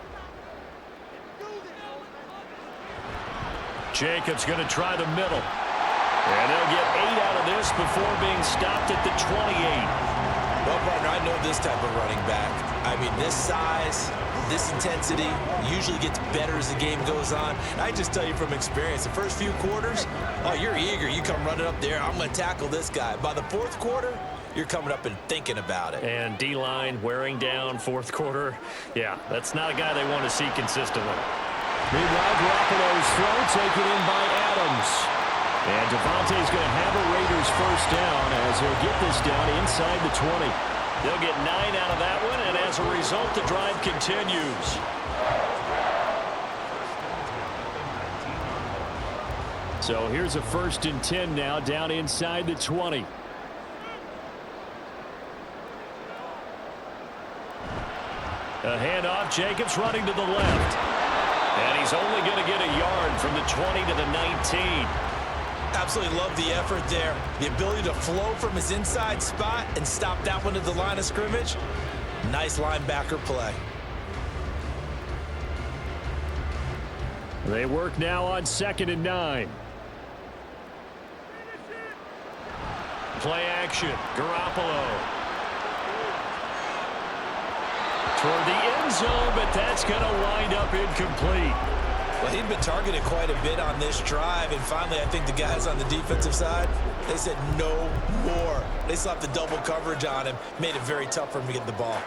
Jacobs going to try the middle. And they'll get 8 out of this before being stopped at the 28. Well, partner, I know this type of running back. I mean, this size, this intensity usually gets better as the game goes on. I just tell you from experience, the first few quarters, oh, you're eager. You come running up there, I'm going to tackle this guy. By the 4th quarter, you're coming up and thinking about it. And D-line wearing down 4th quarter. Yeah, that's not a guy they want to see consistently. Meanwhile, Garoppolo's throw taken in by Adams. And Devontae's going to have a Raiders first down as he'll get this down inside the 20. They'll get 9 out of that one, and as a result, the drive continues. So here's a 1st and 10 now down inside the 20. A handoff, Jacobs running to the left. And he's only going to get a yard from the 20 to the 19. Absolutely love the effort there. The ability to flow from his inside spot and stop that one at the line of scrimmage. Nice linebacker play. They work now on 2nd and 9. Play action. Garoppolo. Toward the end zone, but that's going to wind up incomplete. Well, he'd been targeted quite a bit on this drive, and finally I think the guys on the defensive side, they said no more. They slapped the double coverage on him, made it very tough for him to get the ball.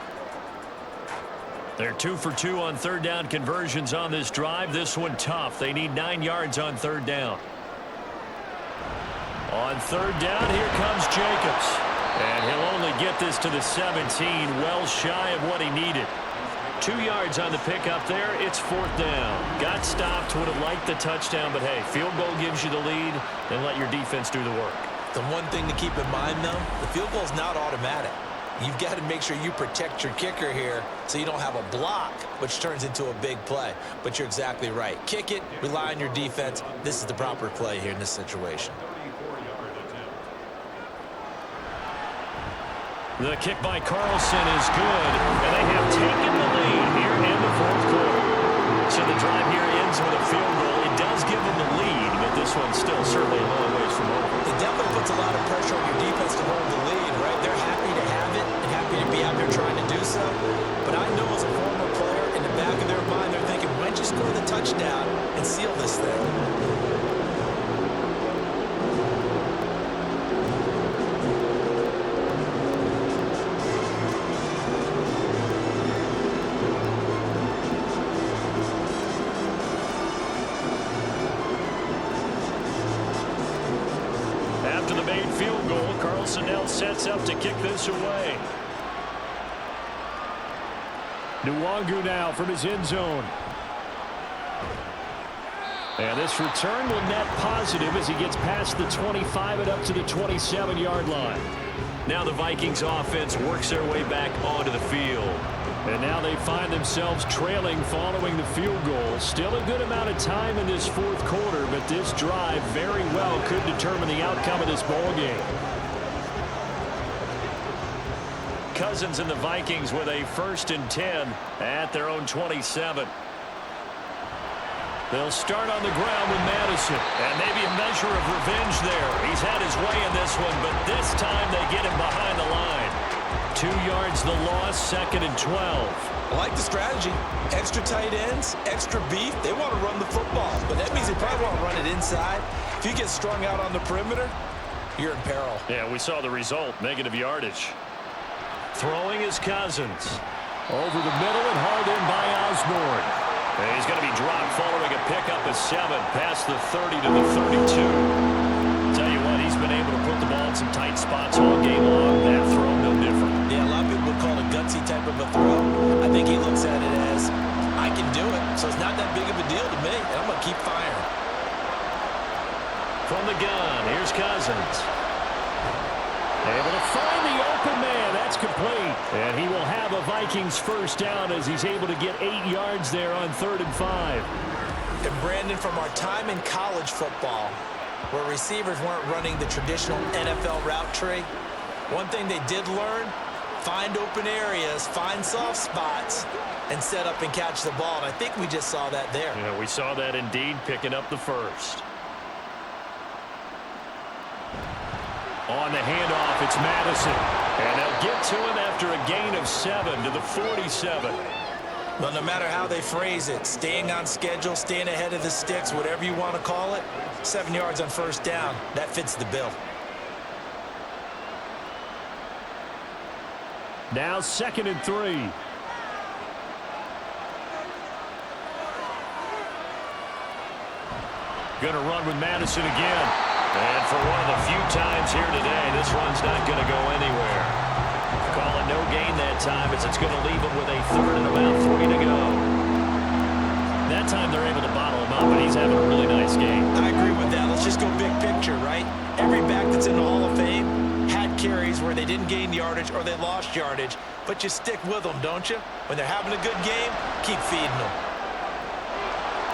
They're 2 for 2 on 3rd down conversions on this drive. This one tough. They need 9 yards on 3rd down. On 3rd down, here comes Jacobs. And he'll only get this to the 17, well shy of what he needed. 2 yards on the pickup there. It's 4th down. Got stopped. Would have liked the touchdown, but hey, field goal gives you the lead. Then let your defense do the work. The one thing to keep in mind, though, the field goal is not automatic. You've got to make sure you protect your kicker here so you don't have a block, which turns into a big play. But you're exactly right. Kick it, rely on your defense. This is the proper play here in this situation. The kick by Carlson is good, and they have taken the lead here in the 4th quarter. So the drive here ends with a field goal. It does give them the lead, but this one's still certainly a long ways from over. It definitely puts a lot of pressure on your defense to hold the lead, right? They're happy to have it and happy to be out there trying to do so. But I know as a former player, in the back of their mind, they're thinking, when'd you score the touchdown and seal this thing? After the made field goal, Carlson now sets up to kick this away. Nwangu now from his end zone. And this return will net positive as he gets past the 25 and up to the 27-yard line. Now the Vikings offense works their way back onto the field. And now they find themselves trailing following the field goal. Still a good amount of time in this 4th quarter, but this drive very well could determine the outcome of this ball game. Cousins and the Vikings with a 1st and 10 at their own 27. They'll start on the ground with Madison, and maybe a measure of revenge there. He's had his way in this one, but this time they get him behind the line. 2 yards the loss, 2nd and 12. I like the strategy. Extra tight ends, extra beef. They want to run the football, but that means they probably want to run it inside. If you get strung out on the perimeter, you're in peril. Yeah, we saw the result, negative yardage. Throwing is Cousins. Over the middle and hauled in by Osborne. And he's going to be dropped following a pickup of 7 past the 30 to the 32. Tell you what, he's been able to put the ball in some tight spots all game long. That throw, no different. Yeah, a lot of people would call it a gutsy type of a throw. I think he looks at it as, I can do it, so it's not that big of a deal to me, and I'm going to keep firing. From the gun, here's Cousins. Able to find the open man. That's complete. And he will have a Vikings 1st down as he's able to get 8 yards there on 3rd and 5. And Brandon, from our time in college football, where receivers weren't running the traditional NFL route tree, one thing they did learn, find open areas, find soft spots, and set up and catch the ball. And I think we just saw that there. Yeah, we saw that indeed, picking up the 1st. On the handoff, it's Madison. And they'll get to him after a gain of 7 to the 47. Well, no matter how they phrase it, staying on schedule, staying ahead of the sticks, whatever you want to call it, 7 yards on 1st down, that fits the bill. Now 2nd and 3. Going to run with Madison again. And for one of the few times here today, this run's not going to go anywhere. Calling no gain that time as it's going to leave him with a 3rd and about 3 to go. That time they're able to bottle him up, but he's having a really nice game. I agree with that. Let's just go big picture, right? Every back that's in the Hall of Fame had carries where they didn't gain yardage or they lost yardage, but you stick with them, don't you? When they're having a good game, keep feeding them.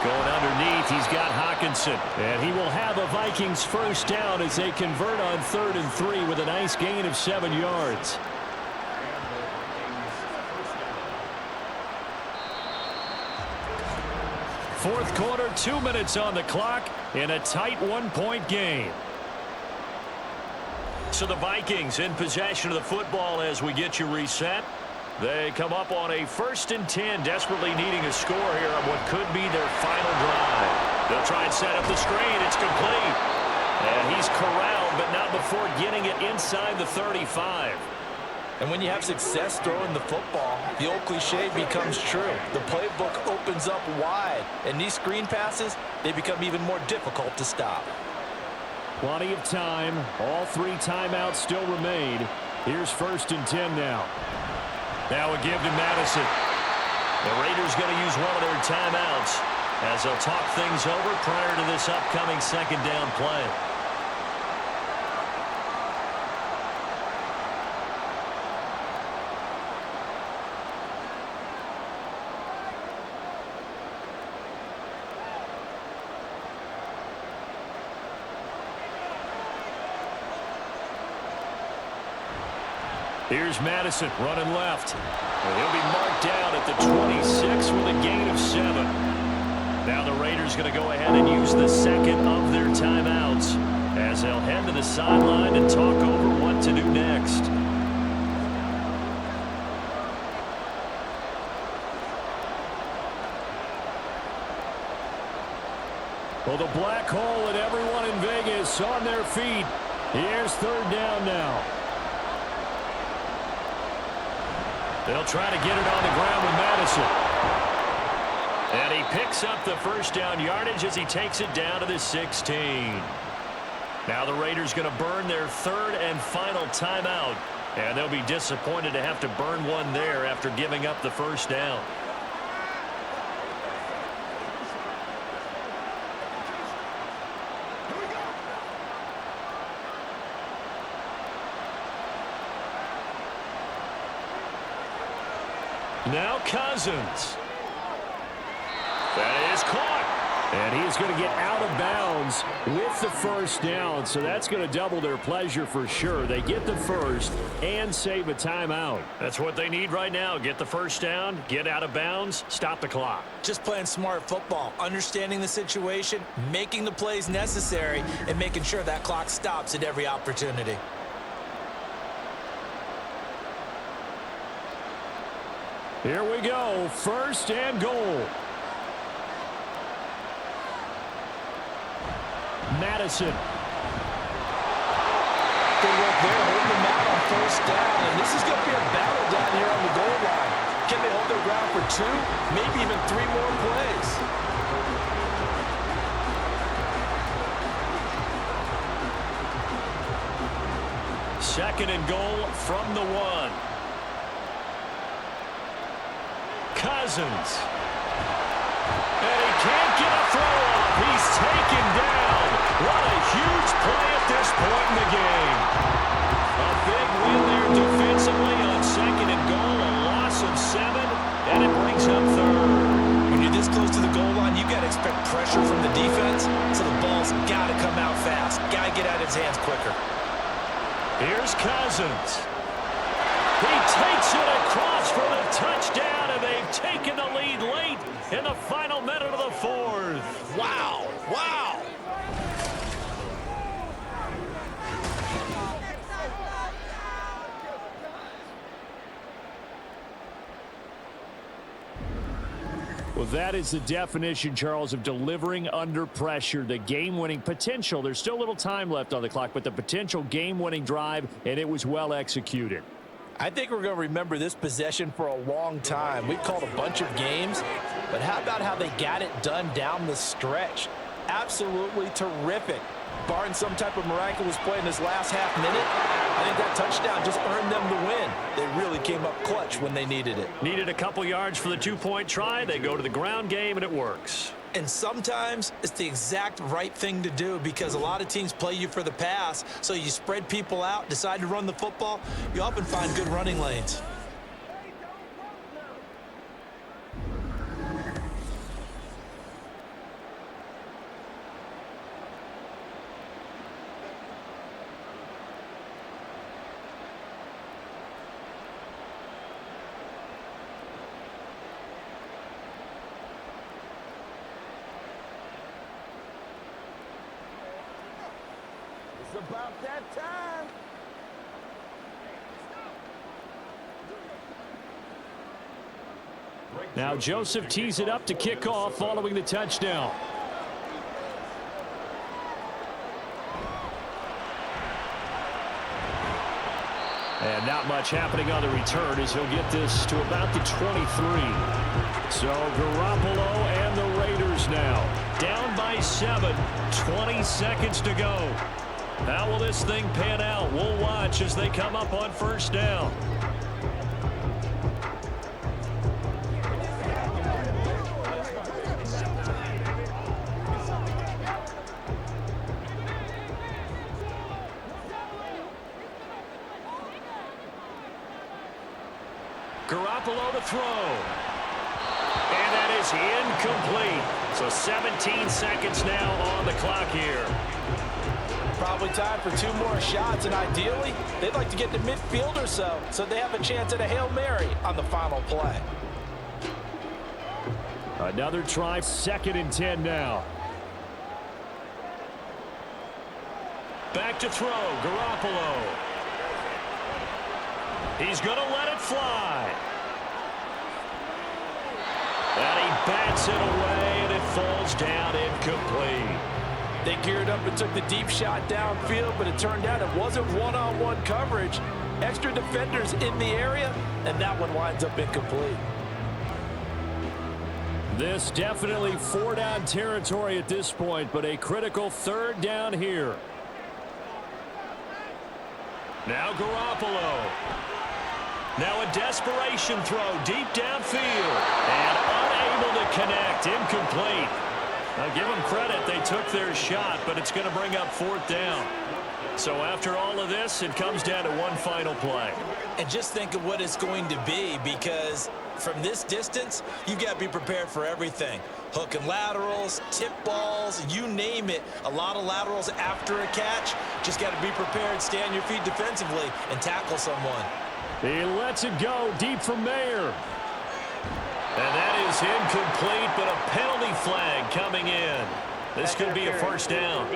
Going underneath, he's got Hockenson. And he will have a Vikings 1st down as they convert on 3rd and 3 with a nice gain of 7 yards. Fourth quarter, 2 minutes on the clock in a tight one-point game. So the Vikings in possession of the football as we get you reset. They come up on a 1st and 10, desperately needing a score here on what could be their final drive. They'll try and set up the screen. It's complete. And he's corralled, but not before getting it inside the 35. And when you have success throwing the football, the old cliche becomes true. The playbook opens up wide, and these screen passes, they become even more difficult to stop. Plenty of time. All 3 timeouts still remain. Here's 1st and 10 now. Now a give to Madison. The Raiders going to use one of their timeouts as they'll talk things over prior to this upcoming 2nd down play. Here's Madison running left. And he'll be marked down at the 26 with a gain of 7. Now the Raiders going to go ahead and use the 2nd of their timeouts as they'll head to the sideline and talk over what to do next. Well, the black hole and everyone in Vegas on their feet. Here's 3rd down now. They'll try to get it on the ground with Madison. And he picks up the 1st down yardage as he takes it down to the 16. Now the Raiders going to burn their 3rd and final timeout. And they'll be disappointed to have to burn one there after giving up the 1st down. Now Cousins. That is caught. And he is going to get out of bounds with the 1st down. So that's going to double their pleasure for sure. They get the 1st and save a timeout. That's what they need right now. Get the 1st down, get out of bounds, stop the clock. Just playing smart football, understanding the situation, making the plays necessary, and making sure that clock stops at every opportunity. Here we go. 1st and goal. Madison. Good work there, holding them out on 1st down. And this is going to be a battle down here on the goal line. Can they hold their ground for 2, maybe even 3 more plays? Second and goal from the 1. Cousins. And he can't get a throw off. He's taken down. What a huge play at this point in the game. A big win there defensively on 2nd and goal. A loss of 7, and it brings up 3rd. When you're this close to the goal line, you got to expect pressure from the defense, so the ball's got to come out fast. Got to get out of his hands quicker. Here's Cousins. He takes it across for the touchdown, and they've taken the lead late in the final minute of the 4th. Wow. Wow. Well, that is the definition, Charles, of delivering under pressure. The game-winning potential. There's still a little time left on the clock, but the potential game-winning drive, and it was well executed. I think we're going to remember this possession for a long time. We've called a bunch of games, but how about how they got it done down the stretch? Absolutely terrific. Barring some type of miraculous play in this last half minute, I think that touchdown just earned them the win. They really came up clutch when they needed it. Needed a couple yards for the 2-point try. They go to the ground game, and it works. And sometimes it's the exact right thing to do because a lot of teams play you for the pass, so you spread people out, decide to run the football. You often find good running lanes. It's about that time. Now Joseph tees it up to kick off following the touchdown. And not much happening on the return as he'll get this to about the 23. So Garoppolo and the Raiders now down by 7, 20 seconds to go. How will this thing pan out? We'll watch as they come up on first down. Garoppolo to throw. And that is incomplete. So 17 seconds now on the clock here. Probably time for 2 more shots, and ideally, they'd like to get to midfield or so they have a chance at a Hail Mary on the final play. Another try, 2nd and 10 now. Back to throw, Garoppolo. He's going to let it fly. And he bats it away, and it falls down incomplete. They geared up and took the deep shot downfield, but it turned out it wasn't one-on-one coverage. Extra defenders in the area, and that one winds up incomplete. This definitely 4-down territory at this point, but a critical 3rd down here. Now Garoppolo. Now a desperation throw deep downfield. And unable to connect. Incomplete. Now give them credit. They took their shot, but it's going to bring up 4th down. So after all of this, it comes down to one final play. And just think of what it's going to be, because from this distance, you've got to be prepared for everything. Hook and laterals, tip balls, you name it. A lot of laterals after a catch. Just got to be prepared, stay on your feet defensively, and tackle someone. He lets it go deep from there. And that is incomplete, but a penalty flag coming in. This could be a 1st down.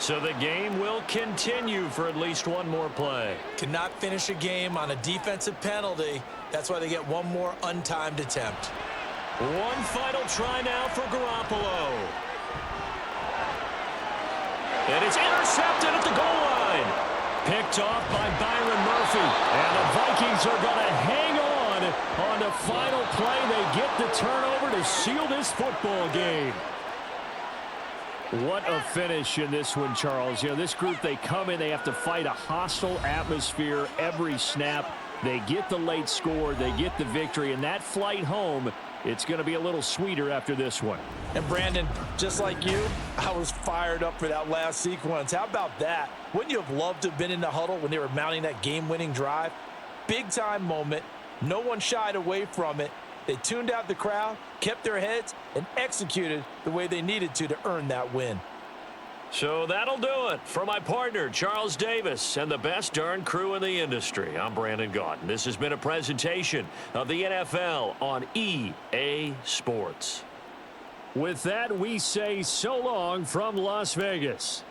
So the game will continue for at least one more play. Cannot finish a game on a defensive penalty. That's why they get one more untimed attempt. One final try now for Garoppolo. And it's intercepted at the goal line. Picked off by Byron Murphy. And the Vikings are going to hang on the final play. They get the turnover to seal this football game. What a finish in this one, Charles. You know, this group, they come in, they have to fight a hostile atmosphere every snap. They get the late score, they get the victory, and that flight home, it's going to be a little sweeter after this one. And Brandon, just like you, I was fired up for that last sequence. How about that? Wouldn't you have loved to have been in the huddle when they were mounting that game-winning drive? Big-time moment. No one shied away from it. They tuned out the crowd, kept their heads, and executed the way they needed to earn that win. So that'll do it. For my partner, Charles Davis, and the best darn crew in the industry, I'm Brandon Gaudin. This has been a presentation of the NFL on EA Sports. With that, we say so long from Las Vegas.